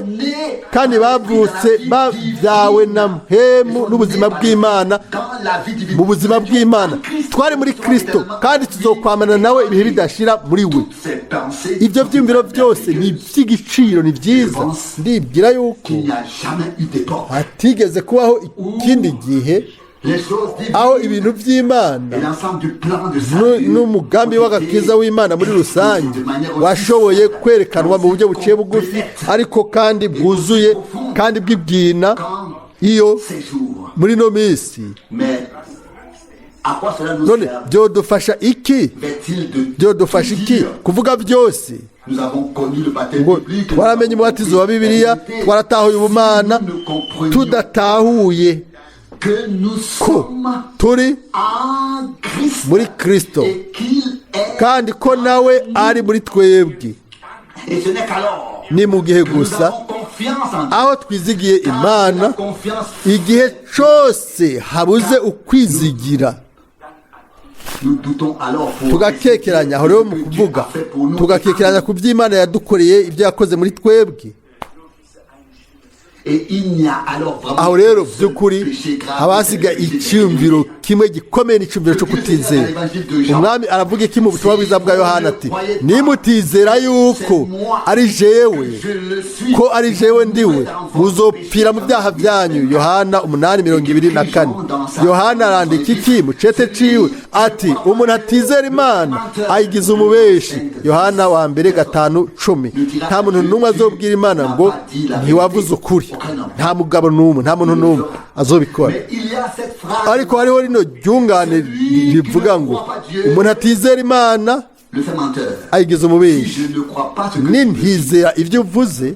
kandi bavutse babyawe na mpemu n'ubuzima bw'imana dans la vie divine. mu buzima bw'imana twari muri kristo kandi tuzokwamana nawe ibihe bidashira muri we Ces pensées. ibyo byiyumviro byose ni iby'igiciro ni byiza ndibwira yuko Qu'il n'y a jamais eu d'époque. hatigeze kubaho ikindi gihe Les choses aho divines ibintu by'imana et l'ensemble du plan de salut n'umugambi w'agakiza w'imana muri rusange washoboye kwerekanwa mu buryo buciye bugufi ariko kandi bwuzuye kandi bw'ibwina iyo ces jours. muri ino minsi Mais à quoi cela nous none sert? byodufasha iki Fait-il de byodufasha iki dire, kuvuga byose nous avons connu le baptême ngo biblique, twaramenye umubatizo wa bibiliya twaratahuye ubumana nous ne comprenions tudatahuye que nous sommes turi en Christ muri kristo et qu'il est. kandi ko nawe ari muri twebwe Et ce n'est qu'alors ni mu gihe que nous gusa avons confiance en Dieu. aho twizigiye Car imana la confiance, igihe cyose habuze ukwizigira nous doutons alors pour tugakekeranya aho rero mu kuvuga tugakekeranya ku by'imana yadukoreye ibyo yakoze muri twebwe et il n'y a alors vraiment aho rero que ce by'ukuri péché grave, haba c'est le hasigaye péché icyumviro kimwe gikomeye n'icyumviro cyo kutizera umwami aravuga iki mu butumwa bwiza bwa yohana ati nimutizera yuko ari jewe Je le suis. ko ari jewe ndiwe muzopfira mu byaha byanyu yohana 8:24 yohana arandika iki mu cete ciwe ati umuntu atizera imana ayigize umubeshi yohana wa mbere 5:10 nta muntu n'umwe azobwira imana ngo ntiwavuze ukuri nta mugabo n'umwe nta muntu n'umwe azobikora Mais il y a cette phrase. ariko hariho rino ryungane rivuga ngo umuntu atizera imana Le fait menteur. ayigize Si umubeshi je ne crois pas ce que nintizera ibyo uvuze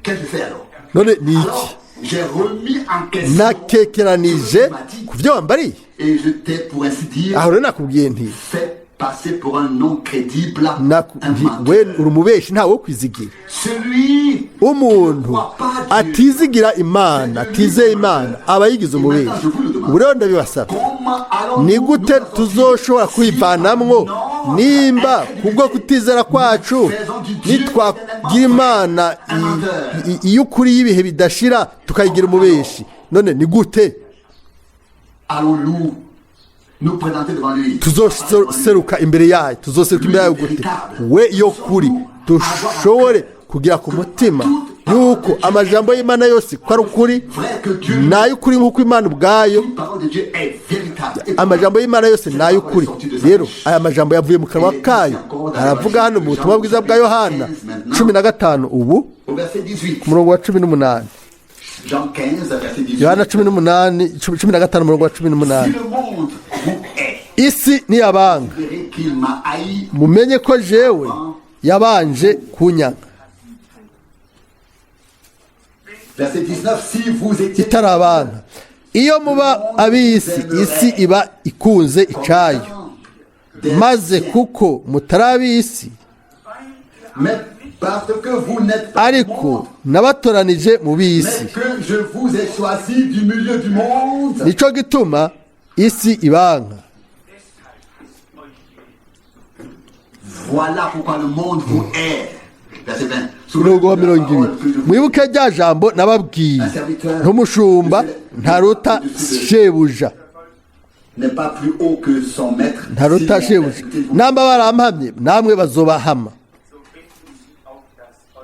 qu'est-ce que je fais alors? none ni iki Alors, j'ai remis en question nakekeranije ku byo wambariye et je t'ai pour ainsi dire aho rero nakubwiye nti fait passer pour un non crédible, un we menteur. uri umubeshi ntawe wo kwizigira Celui umuntu atizigira imana atizeye imana aba yigize umubeshi ubu rero ndabibasaba comment allons ni gute tuzoshobora kwivanamwo nimba kubwo kutizera kwacu nitwagira imana iy'ukuri y'ibihe bidashira tukayigira umubeshi none ni gute allons-nous nous présenter devant lui? tuzoseruka imbere yayo tuzoseruka imbere yayo gute we yo kuri dushobore kugira ku mutima yuko amajambo y'imana yose ko ari ukuri Vrai que Dieu, ni ay'ukuri nk'uko imana ubwayo la parole de Dieu est véritable. Et amajambo y'imana yose ni ay'ukuri rero aya majambo yavuye mu kanwa kayo aravuga hano mu butumwa bwiza bwa yohana 15 ubu au verset 18, ku murongo wa 18 Jean 15, verset 18. yohana 15 umurongo wa 18 Si le monde vous hait, isi niyabanga verrez qu'il m'a haï. mumenye ko jewe yabanje kunyanga Verset 19, si vous étiez itarabana iyo muba ab'isi isi iba ikunze icayo maze kuko mutari ab'isi mais parce que vous n'êtes pas du ariko monde, nabatoranije mu b'isi mais que je vous ai choisi du milieu du monde, nico gituma isi ibanka voilà pourquoi le monde vous hait. Verset 20. Sous umurongo wa la 20 parole que je vous mwibuke rya jambo nababwiye nk'umushumba ntaruta shebuja n'est pas plus haut que son maître. ntaruta shebuja namba barampamye namwe bazobahama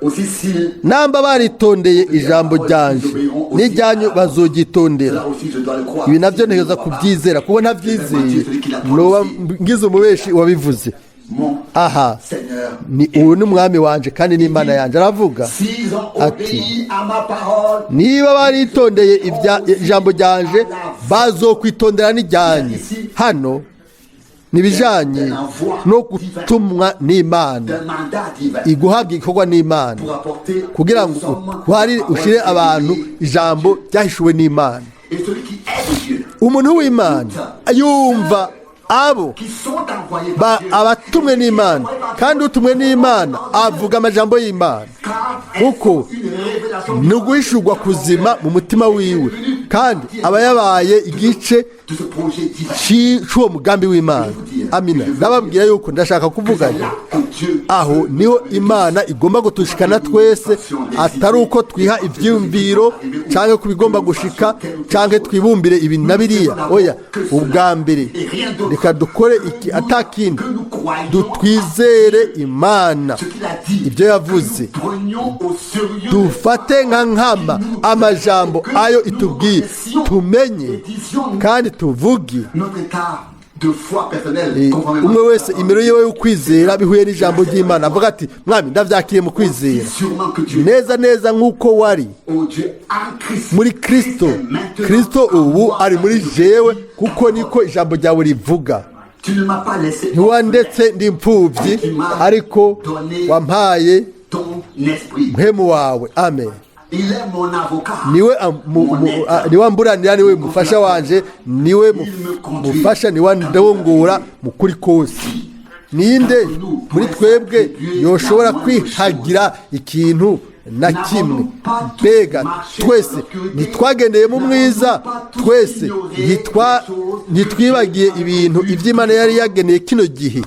Aussi s'il namba baritondeye ijambo ryanje n'ijyanyu bazogitondera là aussi je dois le croire. ibi nabyo ntegereza kubyizera kuko ntabyizeye noba ngize umubeshi wabivuze Mon aha Seigneur, ni ubu ni umwami wanje kandi n'imana yanjye aravuga s'ils ont Ati, obéi à ma parole, niba baritondeye ijambo ryanje bazokwitondera n'ijyanyu hano nibijanye no gutumwa n'imana d'un mandat divin iguhabwa igikorwa n'imana pour apporter kugira ngo utware ushire abantu ijambo ryahishuwe n'imana et celui qui aime Dieu, umuntu w'imana yumva abo qui sont envoyés par Dieu, abatumwe n'imana kandi utumwe n'imana avuga amajambo y'imana kuko ni uguhishurwa kuzima mu mutima wiwe kandi aba yabaye igice cy'uwo mugambi w'imana. Amina. Ndababwira yuko ndashaka kuvuganya aho niho imana igomba gutushikana twese, atari uko twiha ibyiyumviro cyangwa ku bigomba gushika cyangwa twibumbire ibi na biriya. Oya, ubwa mbere reka dukore iki atakindi, dutwizere imana ibyo yavuze, dufate nka nkama amajambo ayo itubwiye, tumenye kandi tuvuge umwe wese imero yiwe y'ukwizera bihuye n'ijambo ry'imana, avuga ati mwami ndabyakiriye mu kwizera neza neza nk'uko wari muri Kristo. Kristo ubu ari muri jewe kuko niko ijambo ryawe rivuga. Ntiwandetse ndi imfubyi ariko wampaye mpemu wawe. Amen. niwe amburanira, niwe mufasha wanje, niwe mufasha, niwe ndongora mu kuri kose. Ninde muri twebwe yoshobora kwihagira ikintu na kimwe? Mbega twese ntitwagendeye mu mwiza, twese ntitwibagiye ibintu iby'Imana yari yageneye kino gihe,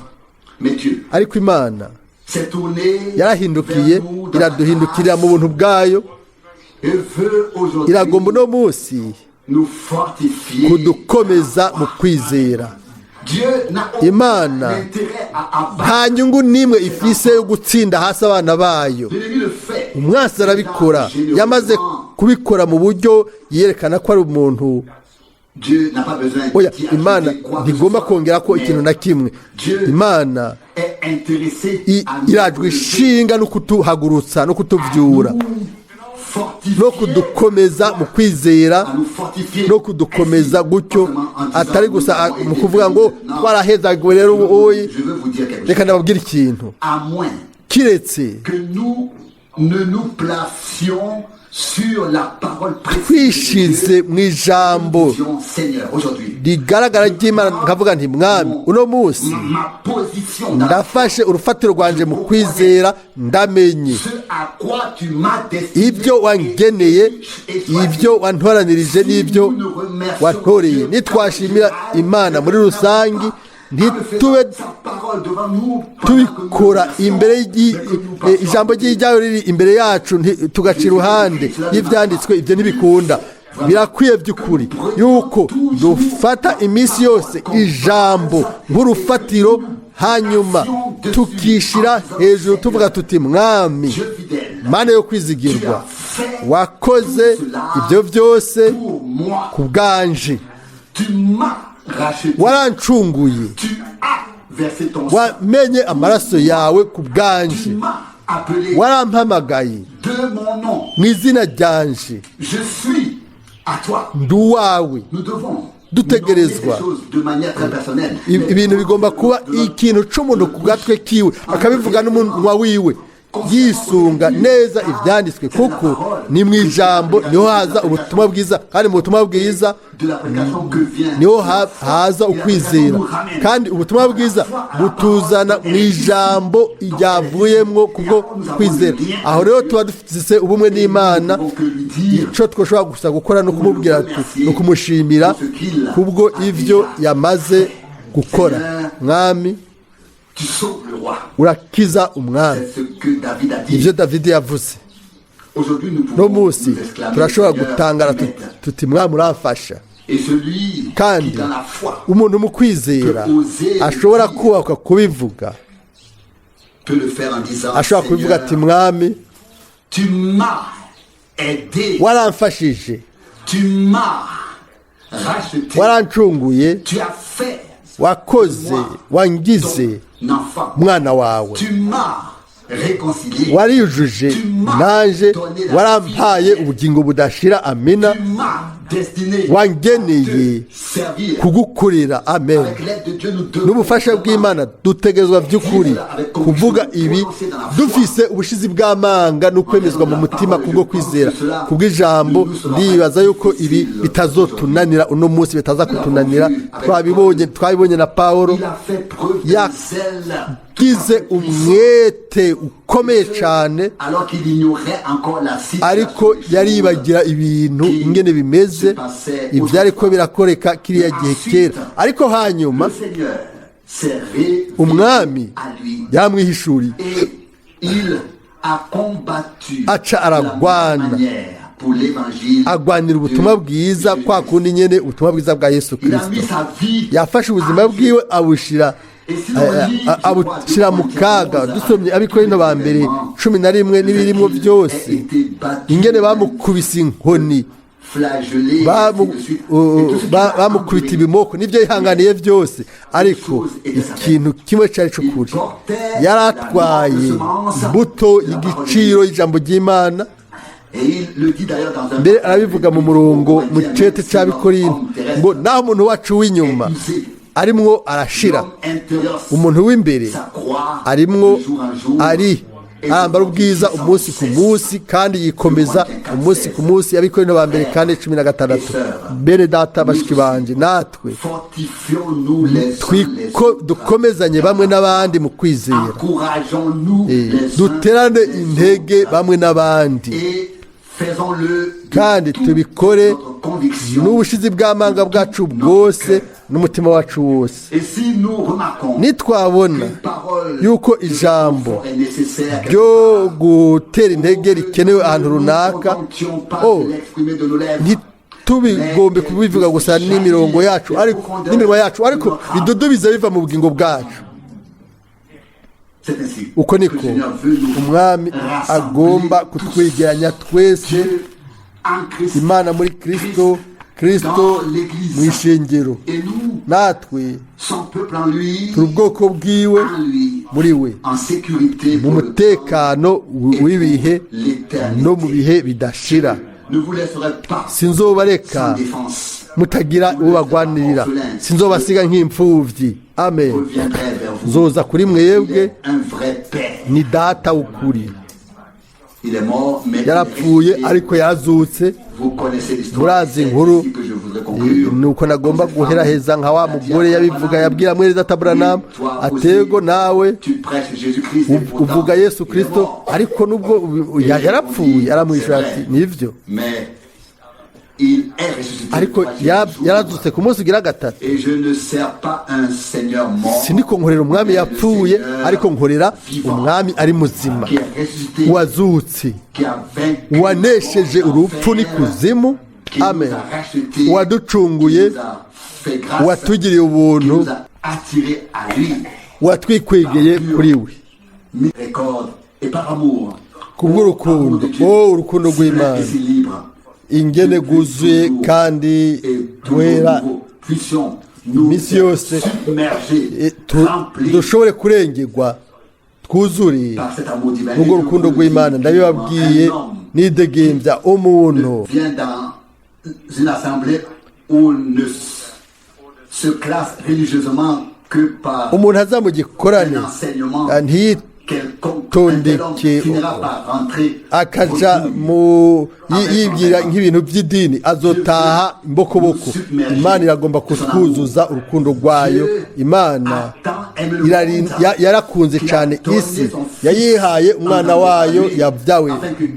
ariko Imana yarahindukiye iraduhindukirira mu buntu bwayo, iragomba uno munsi kudukomeza mu kwizera. Imana nta nyungu n'imwe ifise yo gutsinda hasi abana bayo. Umwansi arabikora, yamaze kubikora mu buryo yerekana ko ari umuntu. Oya, Imana ntigomba kongera ko ikintu na kimwe. Imana irajwe ishinga no kutuhagurutsa no kutuvyura no kudukomeza mu kwizera no kudukomeza gutyo, atari gusa mu kuvuga ngo twarahezagiwe rero oyi. Reka ndababwira ikintu, kiretse twishize mu ijambo rigaragara ry'Imana, nkavuga nti mwami uno munsi ndafashe urufatiro rwanje mu kwizera, ndamenye ibyo wangeneye, ibyo wantoranirije n'ibyo wantoreye. Nitwashimira Imana muri rusange, ntitube tubikora imbere ijambo ry'ijyayo riri imbere yacu tugaca iruhande y'ibyanditswe, ibyo ntibikunda. Birakwiye by'ukuri yuko dufata iminsi yose ijambo nk'urufatiro, hanyuma tukishira hejuru tuvuga tuti mwami Mana yo kwizigirwa, wakoze ibyo byose ku bwanje, warancunguye, wamenye amaraso yawe ku bwanje, warampamagaye mu izina ryanje, ndi uwawe. Dutegerezwa ibintu bigomba kuba ikintu c'umuntu ku gatwe kiwe, akabivuga n'umunwa wiwe, yisunga neza ibyanditswe, kuko ni mu ijambo niho haza ubutumwa bwiza, kandi mu butumwa bwiza niho haza ukwizera, kandi ubutumwa bwiza butuzana mu ijambo ryavuyemwo kubwo kwizera. Aho rero tuba dufise ubumwe n'Imana. Ico twoshobora gusa gukora no kumubwira no kumushimira kubwo ivyo yamaze gukora. Mwami urakiza umwami, ibyo Davidi yavuze. No munsi turashobora gutangara tuti mwami uramfasha, kandi umuntu mu kwizera ashobora kubaka kubivuga, ashobora kubivuga ati mwami waramfashije, warancunguye, wakoze, wangize mwana wawe, wariyujuje nanje, warampaye ubugingo budashira. Amina. Wangeneye kugukorera. Amen. N'ubufasha bw'Imana dutegerezwa by'ukuri kuvuga ibi dufise ubushizi bw'amanga no kwemezwa mu mutima kubwo kwizera kubw'ijambo. Ndibaza yuko ibi bitazotunanira uno munsi, bitaza kutunanira. Twabibonye na Paulo yagize umwete ukomeye cyane alors qu'il ignorait encore la ariko situation yaribagira ibintu ingene bimeze ibyari ko birakoreka kiriya gihe kera ariko hanyuma le Seigneur s'est révélé umwami à lui yamwihishuriye et il a combattu aca de la aragwana même manière pour l'évangile. agwanira ubutumwa bwiza kwa kundi nyene ubutumwa bwiza bwa Yesu Il a mis Kristo sa vie yafashe ubuzima bwiwe abushira abushyira mu kaga dusomye abikorinto ba mbere 11 n'ibirimwo byose ingene bamukubise inkoni bamukubita ibimoko nibyo yihanganiye byose ariko ikintu kimwe cyari cy'ukuri yari atwaye imbuto y'igiciro y'ijambo ry'Imana mbere arabivuga mu murongo mu cete cy'abikorinto ngo naho umuntu wacu w'inyuma arimwo arashira umuntu w'imbere arimwo arambara ubwiza umunsi ku munsi kandi yikomeza umunsi ku munsi y'abikorinto ba mbere kandi 16 bene data bashiki banje natwe dukomezanye bamwe n'abandi mu kwizera duterane intege bamwe n'abandi kandi tubikore n'ubushizi bw'amanga bwacu bwose n'umutima wacu wose nitwabona yuko ijambo ryo gutera intege rikenewe ahantu runaka ntitubigombe kubivuga gusa n'imirongo yacu ariko n'iminwa yacu ariko bidudubize biva mu bugingo bwacu uko niko umwami agomba kutwegeranya twese Imana muri Kristo mu ishengero natwe turi ubwoko bwiwe muri we mu mutekano w'ibihe no mu bihe bidashira sinzobareka mutagira uwo bagwanirira sinzobasiga nk'imfuvyi amen nzoza kuri mwebwe ni data ukuri yarapfuye ariko yazutse murazi inkuru nuko nagomba guheraheza nka wa mugore yabivuga yabwira mwene data Branham atego nawe uvuga Yesu Kristo ariko nubwo yarapfuye aramwishyura ati nivyo ariko yarazutse ku munsi ugira gatatu siniko nkorera umwami yapfuye ariko nkorera umwami ari muzima wazutse wanesheje urupfu n'ikuzimu amen waducunguye watugiriye ubuntu watwikwegeye kuri we kubw'urukundo urukundo rw'Imana ingene guzuye kandi wera iminsi yose dushobore kurengerwa twuzuriye n'ubwo rukundo rw'Imana ndabibabwiye nidegembya umuntu umuntu aza mu gikorane ntitondeke akaja yibwira nk'ibintu by'idini azotaha imbokoboko Imana iragomba kutwuzuza urukundo rwayo Imana yarakunze cyane isi yayihaye umwana wayo yabyawe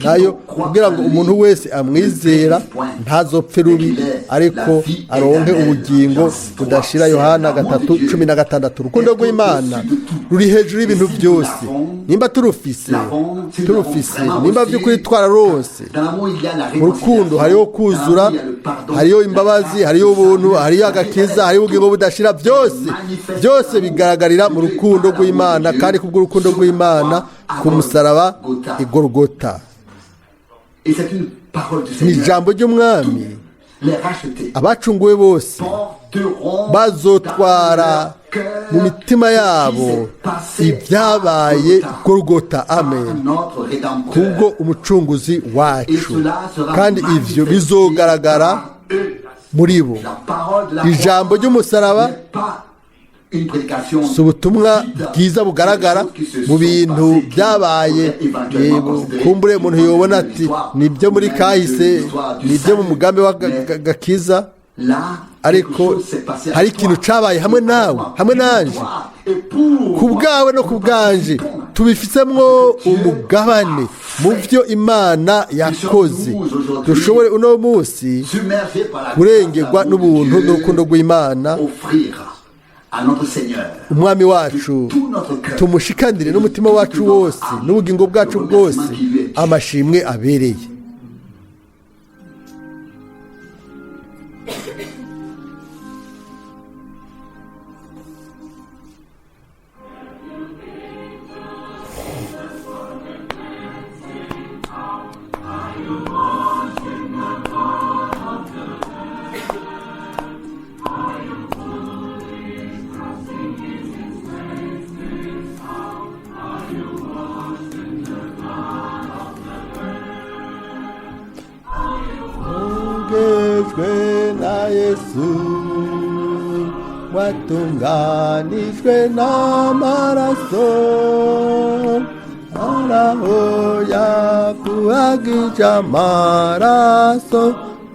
nayo kugira ngo umuntu wese amwizera ntazopfe rubi ariko aronke ubugingo budashira Yohana 3:16 urukundo rw'Imana ruri hejuru y'ibintu byose nimba turufise nimba by'ukuri twararose mu rukundo hariho kuzura hariho imbabazi hariho ubuntu hariho agakiza hariho ubugingo budashira byose bigaragarira mu rukundo rw'Imana kandi kubw'urukundo rw'Imana ku musaraba i Golgotha ni ijambo ry'umwami abacunguwe bose bazotwara mu mitima yabo ibyabaye Golgotha amen kubwo umucunguzi wacu kandi ivyo bizogaragara muri bo ijambo ry'umusaraba si ubutumwa bwiza bugaragara mu bintu byabaye kumbure umuntu yobona ati nibyo muri kahise nibyo mu mugambi w'agakiza ariko hari ikintu cyabaye hamwe nawe hamwe nanjye ku bwawe no ku bwanje tubifitemo umugabane mu byo imana yakoze dushobore uno munsi kurengerwa n'ubuntu n'urukundo rw'imana umwami wacu tumushikanire n'umutima wacu wose n'ubugingo bwacu bwose amashimwe abereye. Na Yesu watunganijwe n'amaraso araho yakuhagije amaraso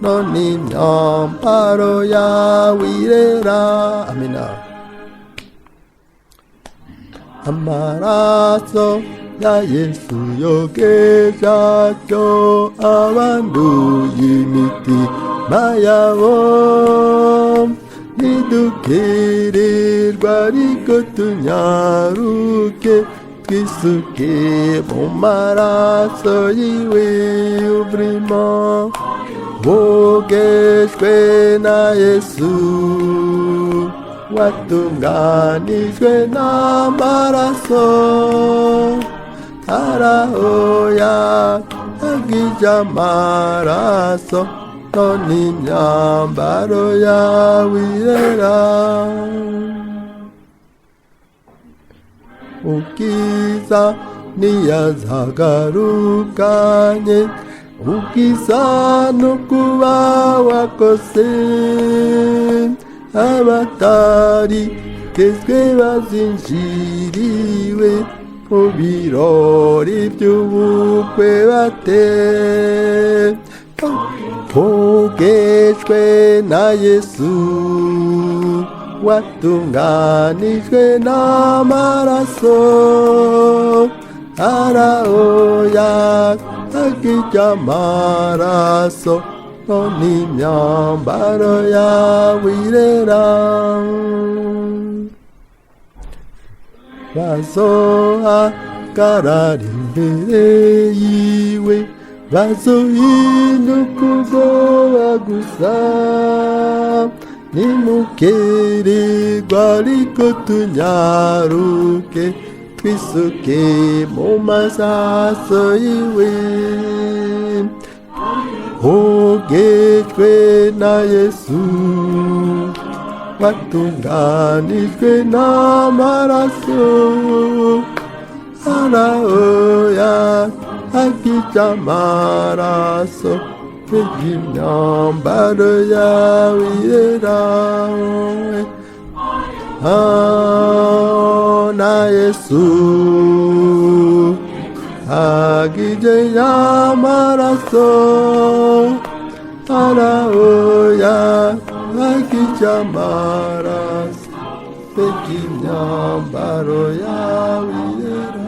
none imyambaro yawe irera. Amina. Amaraso ya Yesu yogeje atyo abanduye imitima yabo ntidukirirwa ariko tunyaruke twisuke mu maraso yiwe y'uburimo bogejwe na Yesu watunganijwe n'amaraso araho yahagije amaraso none imyambaro yawe irera. Ubwiza ntiyazagarukanye ubwiza no kuba wakoze abatari kezwe bazinjiriwe mu birori by'ubukwe bate bogejwe na Yesu watunganijwe n'amaraso araho yahagije amaraso none imyambaro yawe irera. bazohagarara imbere yiwe bazohinduka ubwoba gusa nimukererwa ariko tunyaruke twisuke mu masaso yiwe hogejwe na Yesu watunganijwe n'amaraso araho yahagije amaraso imyambaro yawe irera. Na Yesu hagije amaraso araho yahagije amaraso imyambaro yawe irera.